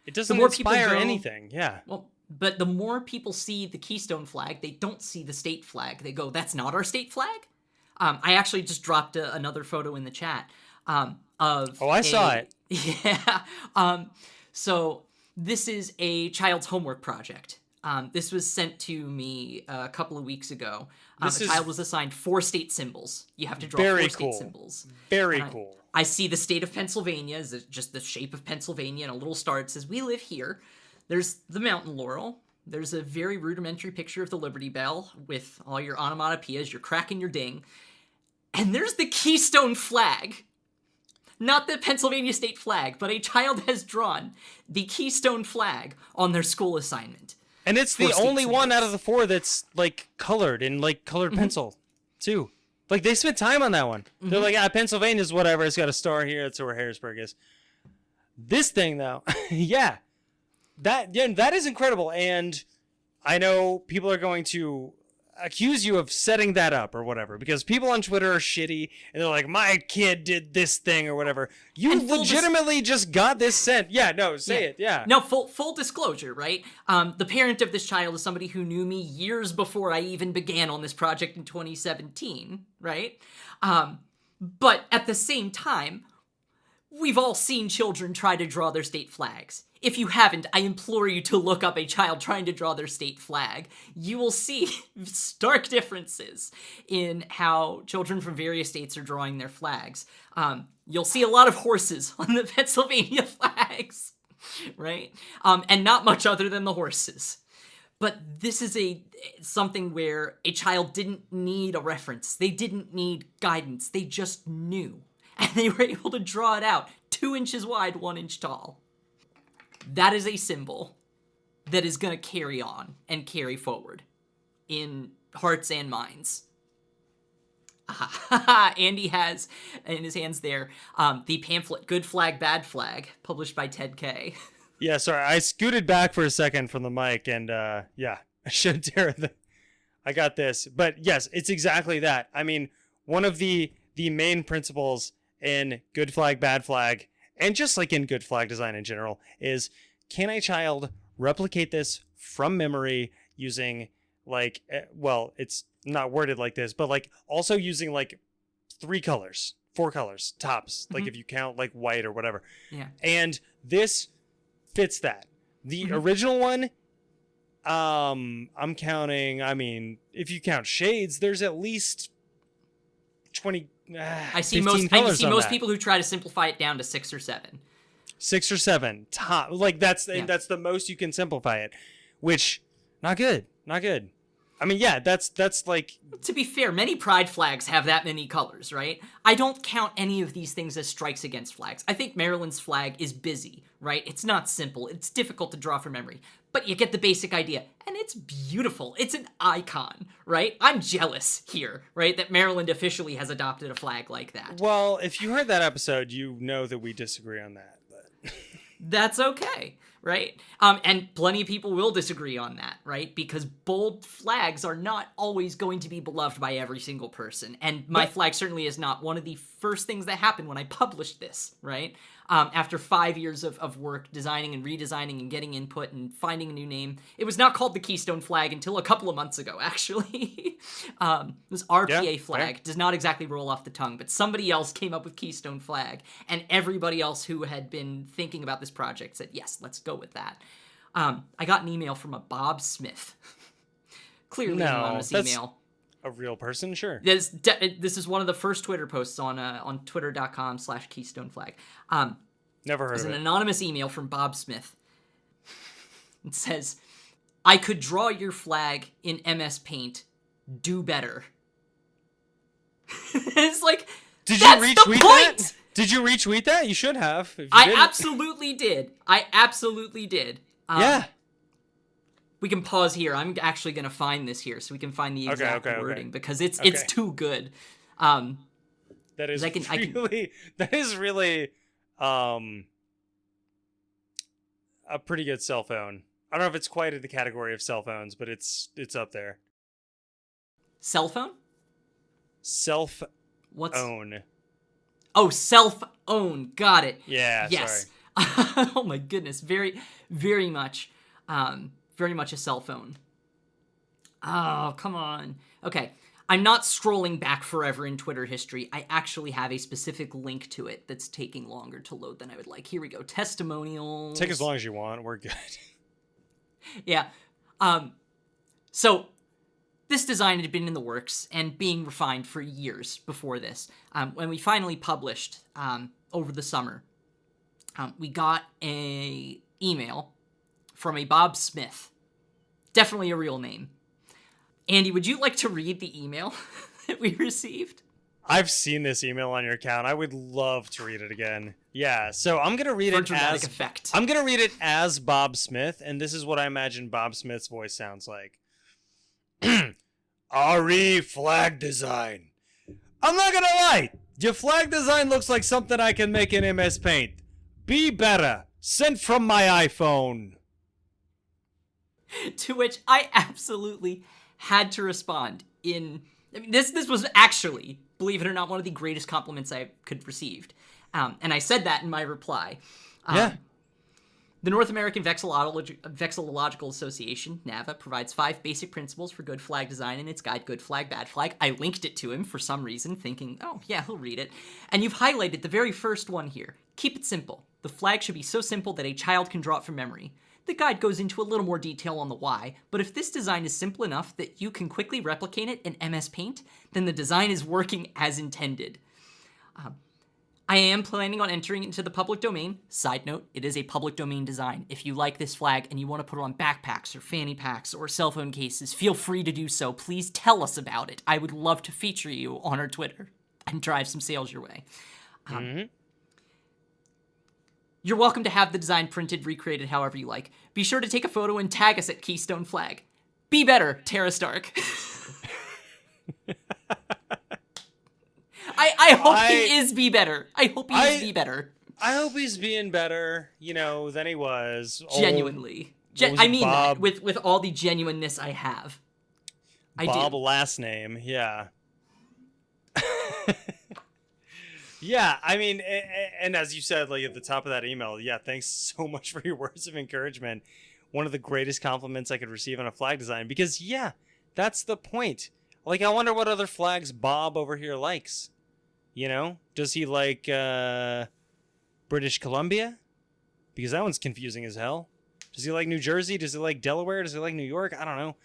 It doesn't inspire anything, yeah. Well, but the more people see the Keystone flag, they don't see the state flag. They go, that's not our state flag? I actually just dropped another photo in the chat of... Oh, I saw it. Yeah. So this is a child's homework project. This was sent to me a couple of weeks ago. A child was assigned 4 state symbols. You have to draw 4 state symbols. Very cool. I see the state of Pennsylvania is just the shape of Pennsylvania and a little star. It says, we live here. There's the mountain laurel. There's a very rudimentary picture of the Liberty Bell with all your onomatopoeias, your crack and your ding. And there's the Keystone flag. Not the Pennsylvania state flag, but a child has drawn the Keystone flag on their school assignment. And it's the only one out of the 4 that's, like, colored in, like, colored pencil, too. Like, they spent time on that one. They're like, Pennsylvania's whatever. It's got a star here. That's where Harrisburg is. This thing, though, that is incredible. And I know people are going to accuse you of setting that up or whatever, because people on Twitter are shitty and they're like, my kid did this thing or whatever. You And legitimately just got this sent. Yeah, no, say it. Yeah. No, full disclosure, right? The parent of this child is somebody who knew me years before I even began on this project in 2017, right? But at the same time, we've all seen children try to draw their state flags. If you haven't, I implore you to look up a child trying to draw their state flag. You will see stark differences in how children from various states are drawing their flags. You'll see a lot of horses on the Pennsylvania flags, right? And not much other than the horses. But this is something where a child didn't need a reference. They didn't need guidance. They just knew. And they were able to draw it out 2 inches wide, 1 inch tall. That is a symbol that is going to carry on and carry forward in hearts and minds. Andy has in his hands there the pamphlet Good Flag, Bad Flag, published by Ted K. Yeah, sorry. I scooted back for a second from the mic and yeah, I should tear I got this. But yes, it's exactly that. I mean, one of the main principles in Good Flag, Bad Flag, and just like in good flag design in general, is can a child replicate this from memory using like, well, it's not worded like this, but like also using like 4 colors tops, like if you count like white or whatever. Yeah. And this fits that. The original one, I'm counting, I mean, if you count shades, there's at least 20 I see most people who try to simplify it down to 6 or 7. 6 or 7 top, like that's the most you can simplify it, which not good. I mean, yeah, that's like, to be fair, many pride flags have that many colors, right? I don't count any of these things as strikes against flags. I think Maryland's flag is busy, right? It's not simple. It's difficult to draw from memory, but you get the basic idea, and it's beautiful. It's an icon, right? I'm jealous here, right, that Maryland officially has adopted a flag like that. well, if you heard that episode, you know that we disagree on that, but That's okay, right? And plenty of people will disagree on that, right? Because bold flags are not always going to be beloved by every single person. And my flag certainly is not. One of the first things that happened when I published this, right? After 5 years of work designing and redesigning and getting input and finding a new name, it was not called the Keystone flag until a couple of months ago, actually. This RPA flag does not exactly roll off the tongue, but somebody else came up with Keystone flag, and everybody else who had been thinking about this project said, yes, let's go with that. I got an email from a Bob Smith. Clearly an anonymous email. A real person, sure. This is one of the first Twitter posts on twitter.com/Keystone Flag. Never heard of it. There's an anonymous email from Bob Smith. It says, I could draw your flag in MS Paint. Do better. It's like, Did that's you the retweet point! that? Did you retweet that? You should have. If you I didn't. absolutely did. Yeah. We can pause here. I'm actually going to find this here so we can find the exact wording because it's too good. That is I that is really a pretty good cell phone. I don't know if it's quite in the category of cell phones, but it's up there. Cell phone? What's Own. Oh, self-own. Got it. Yeah, yes. sorry. Oh my goodness. Very, very much a cell phone. Oh, come on. Okay. I'm not scrolling back forever in Twitter history. I actually have a specific link to it that's taking longer to load than I would like. Here we go. Testimonials. Take as long as you want. We're good. Yeah. So this design had been in the works and being refined for years before this. When we finally published over the summer, we got a email from a Bob Smith. Definitely a real name. Andy, would you like to read the email that we received? I've seen this email on your account. I would love to read it again. Yeah, so I'm going to read it as effect. I'm going to read it as Bob Smith, and this is what I imagine Bob Smith's voice sounds like. RE flag design. I'm not going to lie. Your flag design looks like something I can make in MS Paint. Be better. Sent from my iPhone. To which I absolutely had to respond in... I mean, this was actually, believe it or not, one of the greatest compliments I could received. And I said that in my reply. Yeah. The North American Vexillological Association, NAVA, provides 5 basic principles for good flag design in its guide, Good Flag, Bad Flag. I linked it to him for some reason, thinking, oh, yeah, he'll read it. And you've highlighted the very first one here. Keep it simple. The flag should be so simple that a child can draw it from memory. The guide goes into a little more detail on the why, but if this design is simple enough that you can quickly replicate it in MS Paint, then the design is working as intended. I am planning on entering into the public domain. Side note, it is a public domain design. If you like this flag and you want to put it on backpacks or fanny packs or cell phone cases, feel free to do so. Please tell us about it. I would love to feature you on our Twitter and drive some sales your way. You're welcome to have the design printed, recreated however you like. Be sure to take a photo and tag us at Keystone Flag. Be better, Tara Stark. I hope he is be better. I hope he is be better. I hope he's being better, than he was. Genuinely. I mean Bob, that, with all the genuineness I have. Bob last name, yeah. Yeah, I mean, and as you said, like at the top of that email, yeah, thanks so much for your words of encouragement. One of the greatest compliments I could receive on a flag design, because yeah, that's the point. Like, I wonder what other flags Bob over here likes. Does he like British Columbia? Because that one's confusing as hell. Does he like New Jersey? Does he like Delaware? Does he like New York? I don't know.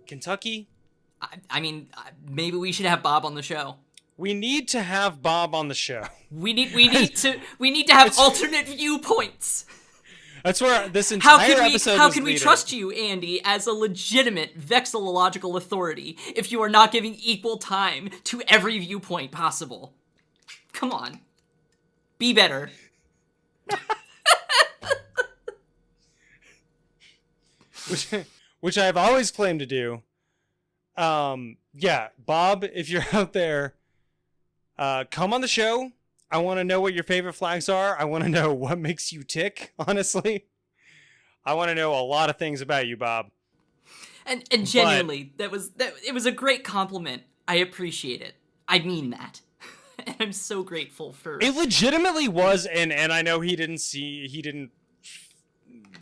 Kentucky? I mean, maybe we should have Bob on the show. We need to have Bob on the show. We need to have alternate viewpoints. That's where this entire episode How can we trust you, Andy, as a legitimate vexillological authority if you are not giving equal time to every viewpoint possible? Come on. Be better. Which I've always claimed to do. Yeah, Bob, if you're out there, come on the show. I want to know what your favorite flags are. I want to know what makes you tick, honestly. I want to know a lot of things about you, Bob. And genuinely, it was a great compliment. I appreciate it. I mean that. And I'm so grateful for it. Legitimately was, and I know he didn't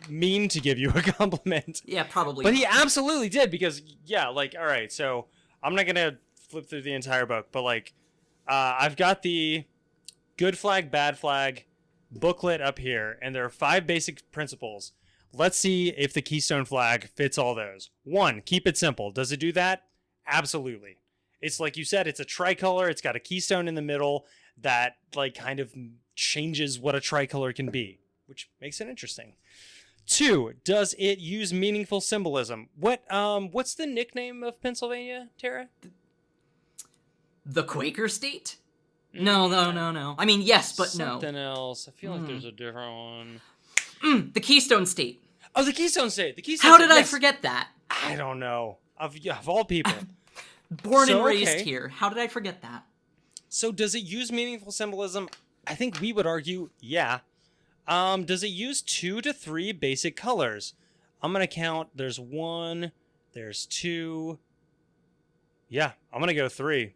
mean to give you a compliment. Yeah, probably. But he absolutely did, because yeah, like, all right, so I'm not gonna flip through the entire book, but like, I've got the Good Flag, Bad Flag booklet up here, and there are 5 basic principles. Let's see if the Keystone flag fits all those. 1, keep it simple. Does it do that? Absolutely. It's like you said, it's a tricolor. It's got a keystone in the middle that like kind of changes what a tricolor can be, which makes it interesting. 2, does it use meaningful symbolism? What's the nickname of Pennsylvania, Tara? The Quaker State? No. I mean, yes, but no. Something else. I feel like there's a different one. The Keystone State. Oh, the Keystone State. How did I forget that? I don't know. Of all people. Born and raised here. How did I forget that? So does it use meaningful symbolism? I think we would argue, yeah. Does it use 2 to 3 basic colors? I'm going to count. There's 1. There's 2. Yeah, I'm going to go 3.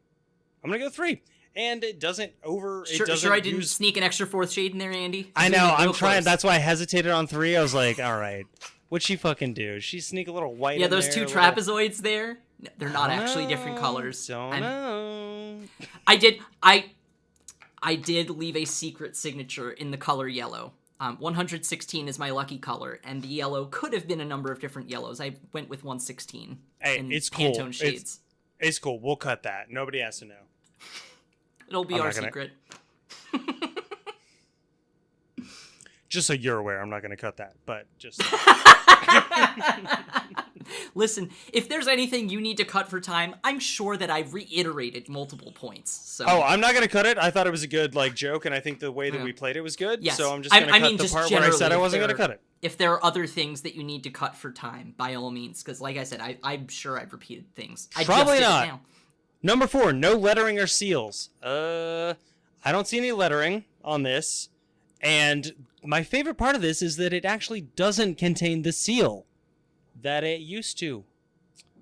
And it doesn't Sure, I didn't sneak an extra 4th shade in there, Andy? I know, I'm trying. Close. That's why I hesitated on 3. I was like, all right. What'd she fucking do? She sneak a little white in those there, 2 trapezoids there? They're not actually different colors. Don't know. I did leave a secret signature in the color yellow. 116 is my lucky color, and the yellow could have been a number of different yellows. I went with 116. Hey, it's cool. Pantone shades. It's cool. We'll cut that. Nobody has to know. It'll be our secret. Just so you're aware, I'm not going to cut that, but just... Listen, if there's anything you need to cut for time, I'm sure that I've reiterated multiple points. So. Oh, I'm not going to cut it. I thought it was a good joke, and I think the way that we played it was good. Yes. So I'm just going to cut the part where I said I wasn't going to cut it. If there are other things that you need to cut for time, by all means, because like I said, I'm sure I've repeated things. Probably not. Number 4, no lettering or seals. I don't see any lettering on this, and my favorite part of this is that it actually doesn't contain the seal that it used to.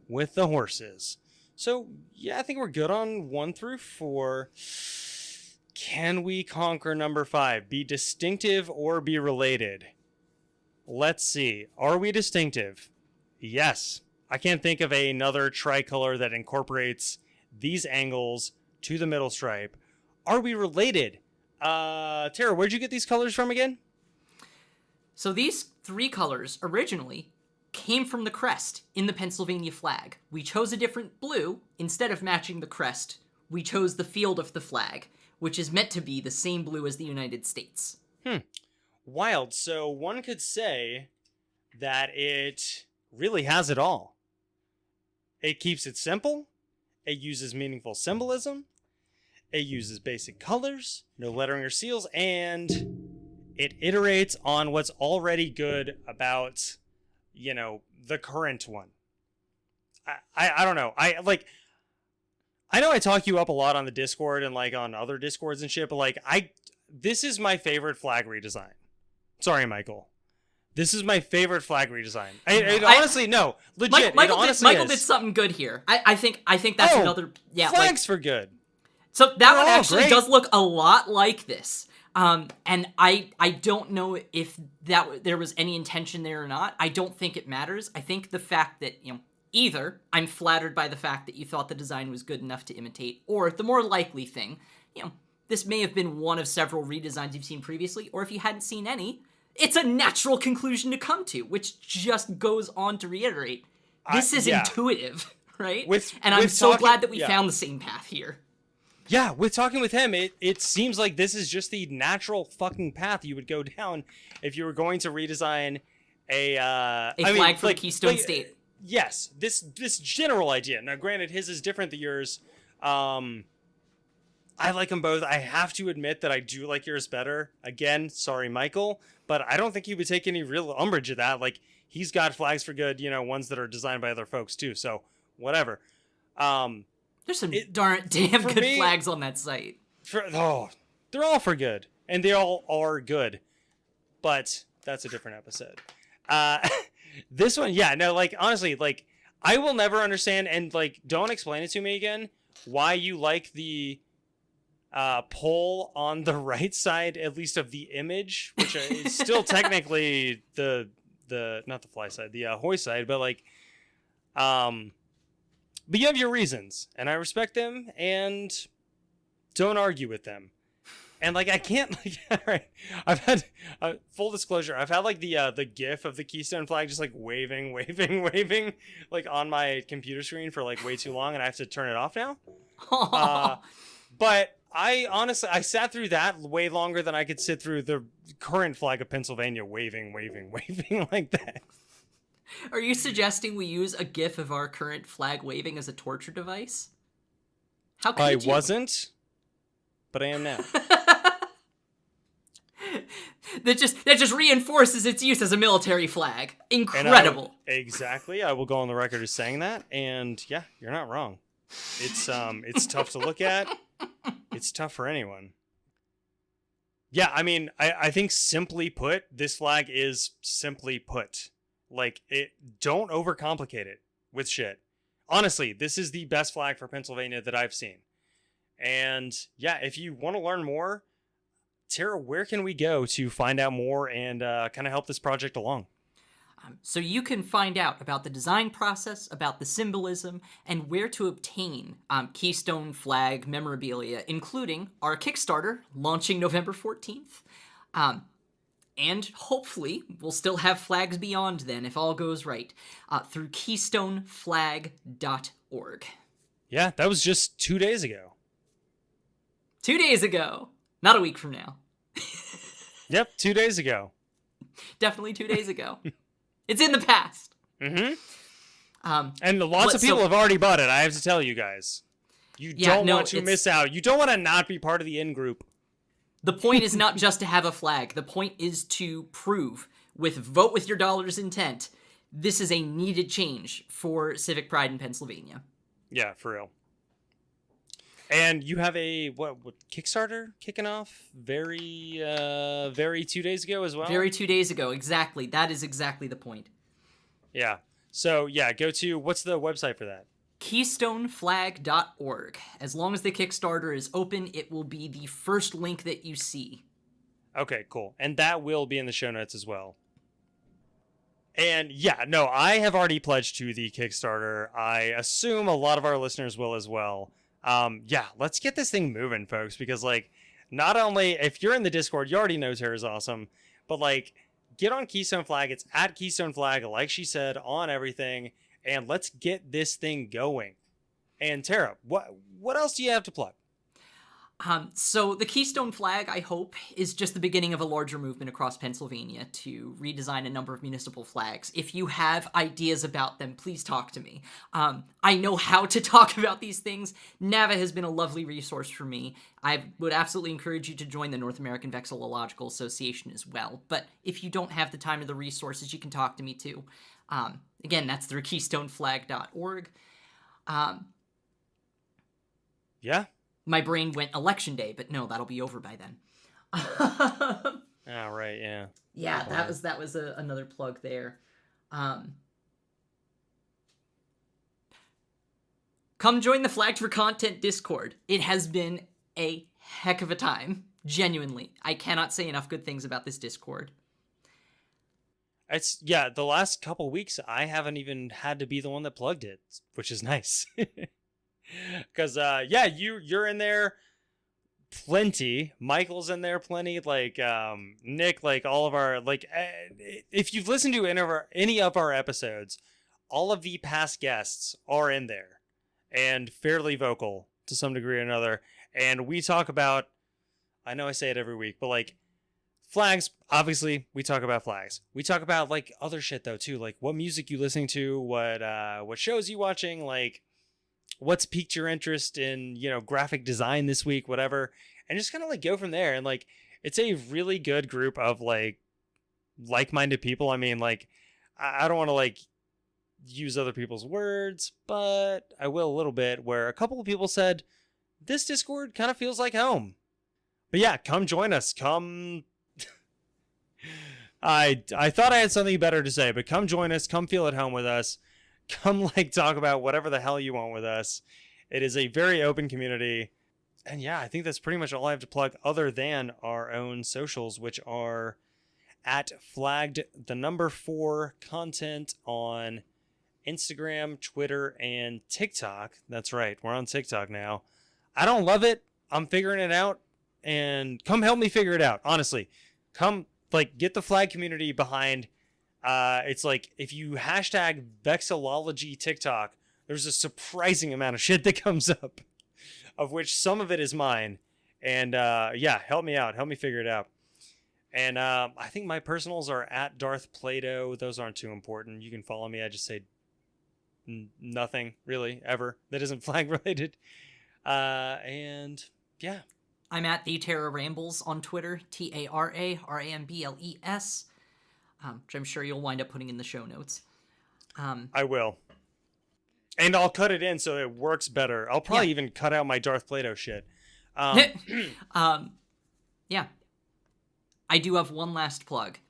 with the horses. So, yeah, I think we're good on 1 through 4. Can we conquer number 5? Be distinctive or be related? Let's see. Are we distinctive? Yes. I can't think of another tricolor that incorporates these angles to the middle stripe. Are we related? Tara, where'd you get these colors from again? So these 3 colors originally came from the crest in the Pennsylvania flag. We chose a different blue. Instead of matching the crest, we chose the field of the flag, which is meant to be the same blue as the United States. Wild. So one could say that it really has it all. It keeps it simple. It uses meaningful symbolism. It uses basic colors, no lettering or seals, and it iterates on what's already good about, the current one. I don't know. I know I talk you up a lot on the Discord and on other Discords and shit, but this is my favorite flag redesign. Sorry, Michael. This is my favorite flag redesign. Honestly, no, legit. Michael did something good here. I think that's another. Yeah, flags for good. So that one actually does look a lot like this. And I don't know if there was any intention there or not. I don't think it matters. I think the fact that, either I'm flattered by the fact that you thought the design was good enough to imitate, or the more likely thing, this may have been one of several redesigns you've seen previously, or if you hadn't seen any, it's a natural conclusion to come to, which just goes on to reiterate, this is intuitive, right? And I'm so glad that we found the same path here. Yeah, with talking with him, it seems like this is just the natural fucking path you would go down if you were going to redesign a flag for the Keystone State. Yes, this general idea. Now, granted, his is different than yours. I like them both. I have to admit that I do like yours better. Again, sorry, Michael, but I don't think he would take any real umbrage at that. He's got flags for good, ones that are designed by other folks too. So whatever. There's some damn good flags on that site. They're all for good, and they all are good. But that's a different episode. This one, honestly, I will never understand, and don't explain it to me again, why you like the pole on the right side, at least of the image, which is still technically the not the fly side, the hoist side, but but you have your reasons, and I respect them, and don't argue with them. And I can't all right. I've had full disclosure. I've had the GIF of the Keystone flag just waving, on my computer screen for way too long, and I have to turn it off now. But I honestly sat through that way longer than I could sit through the current flag of Pennsylvania waving like that. Are you suggesting we use a GIF of our current flag waving as a torture device? How could I wasn't, but I am now. That just reinforces its use as a military flag. Incredible. Exactly. I will go on the record as saying that, and yeah, you're not wrong. It's tough to look at. It's tough for anyone. Yeah, I mean, I think simply put, this flag is simply put. Don't overcomplicate it with shit. Honestly, this is the best flag for Pennsylvania that I've seen. And yeah, if you want to learn more, Tara, where can we go to find out more and kind of help this project along? So you can find out about the design process, about the symbolism, and where to obtain Keystone flag memorabilia, including our Kickstarter launching November 14th. And hopefully, we'll still have flags beyond then, if all goes right, through keystoneflag.org. Yeah, that was just 2 days ago. 2 days ago. Not a week from now. Yep, 2 days ago. Definitely 2 days ago. It's in the past. Mm-hmm. And lots of people have already bought it, I have to tell you guys. You don't want to miss out. You don't want to not be part of the in-group. The point is not just to have a flag. The point is to prove, with vote with your dollars intent, this is a needed change for civic pride in Pennsylvania. Yeah, for real. And you have a what Kickstarter kicking off very 2 days ago as well? Very 2 days ago, exactly. That is exactly the point. Yeah. So yeah, go to, what's the website for that? KeystoneFlag.org. As long as the Kickstarter is open, it will be the first link that you see. Okay, cool. And that will be in the show notes as well. And yeah, no, I have already pledged to the Kickstarter. I assume a lot of our listeners will as well. Yeah, let's get this thing moving, folks, because like, not only if you're in the Discord, you already know Tara's awesome, but like, get on Keystone Flag. It's at Keystone Flag, like she said, on everything, and let's get this thing going. And Tara, what else do you have to plug? So the Keystone Flag, I hope, is just the beginning of a larger movement across Pennsylvania to redesign a number of municipal flags. If you have ideas about them, please talk to me. I know how to talk about these things. NAVA has been a lovely resource for me. I would absolutely encourage you to join the North American Vexillological Association as well. But if you don't have the time or the resources, you can talk to me too. Again, that's through keystoneflag.org. Yeah. My brain went election day, but no, that'll be over by then. Oh, right, yeah. Yeah, that was another plug there. Come join the Flagged for Content Discord. It has been a heck of a time. Genuinely. I cannot say enough good things about this Discord. Yeah, the last couple weeks, I haven't even had to be the one that plugged it, which is nice. Because, yeah, you're in there plenty. Michael's in there plenty. Like, Nick, like, all of our, like, if you've listened to any of our episodes, all of the past guests are in there and fairly vocal to some degree or another. And we talk about, I know I say it every week, but, like, flags, obviously, we talk about flags. We talk about, like, other shit, though, too. Like, what music you listening to, what shows you watching, like, what's piqued your interest in, graphic design this week, whatever, and just kind of like go from there. And like, it's a really good group of like-minded people. I mean, like, I don't want to like use other people's words, but I will a little bit, where a couple of people said this Discord kind of feels like home. But yeah, come join us. Come. I thought I had something better to say, but come join us. Come feel at home with us. Come talk about whatever the hell you want with us. It is a very open community. And yeah, I think that's pretty much all I have to plug, other than our own socials, which are at flagged4 content on Instagram, Twitter, and TikTok. That's right, we're on TikTok now. I don't love it. I'm figuring it out. And come help me figure it out. Honestly, come get the flag community behind. It's like, if you hashtag Vexillology TikTok, there's a surprising amount of shit that comes up, of which some of it is mine. And yeah, help me out. Help me figure it out. And I think my personals are at Darth Plato. Those aren't too important. You can follow me. I just say nothing, really, ever, that isn't flag related. And yeah. I'm at The Tara Rambles on Twitter, TARARAMBLES. Which I'm sure you'll wind up putting in the show notes. I will. And I'll cut it in so it works better. I'll probably even cut out my Darth Plato shit. Yeah. I do have one last plug.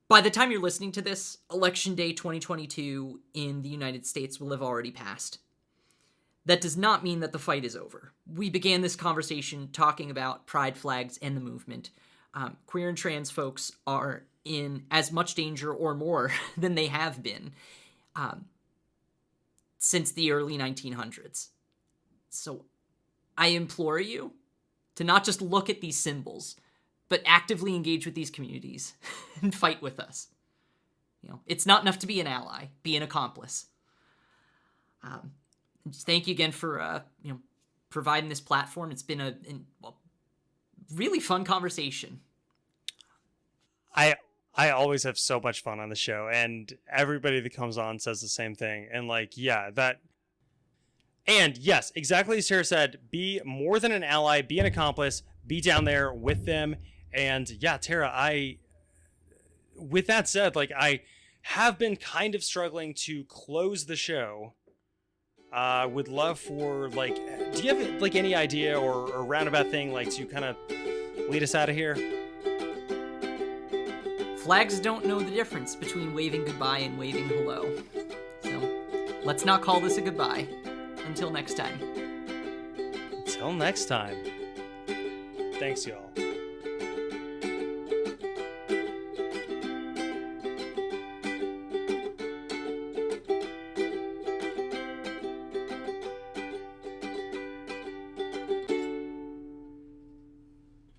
By the time you're listening to this, Election Day 2022 in the United States will have already passed. That does not mean that the fight is over. We began this conversation talking about pride flags and the movement. Queer and trans folks are in as much danger or more than they have been since the early 1900s. So I implore you to not just look at these symbols, but actively engage with these communities and fight with us. It's not enough to be an ally. Be an accomplice. Just thank you again for providing this platform. It's been a really fun conversation. I always have so much fun on the show, and everybody that comes on says the same thing. And and yes, exactly as Tara said, be more than an ally, be an accomplice, be down there with them. And yeah, Tara, with that said, I have been kind of struggling to close the show. Would love for do you have any idea or roundabout thing to kind of lead us out of here? Flags don't know the difference between waving goodbye and waving hello. So, let's not call this a goodbye. Until next time. Until next time. Thanks, y'all.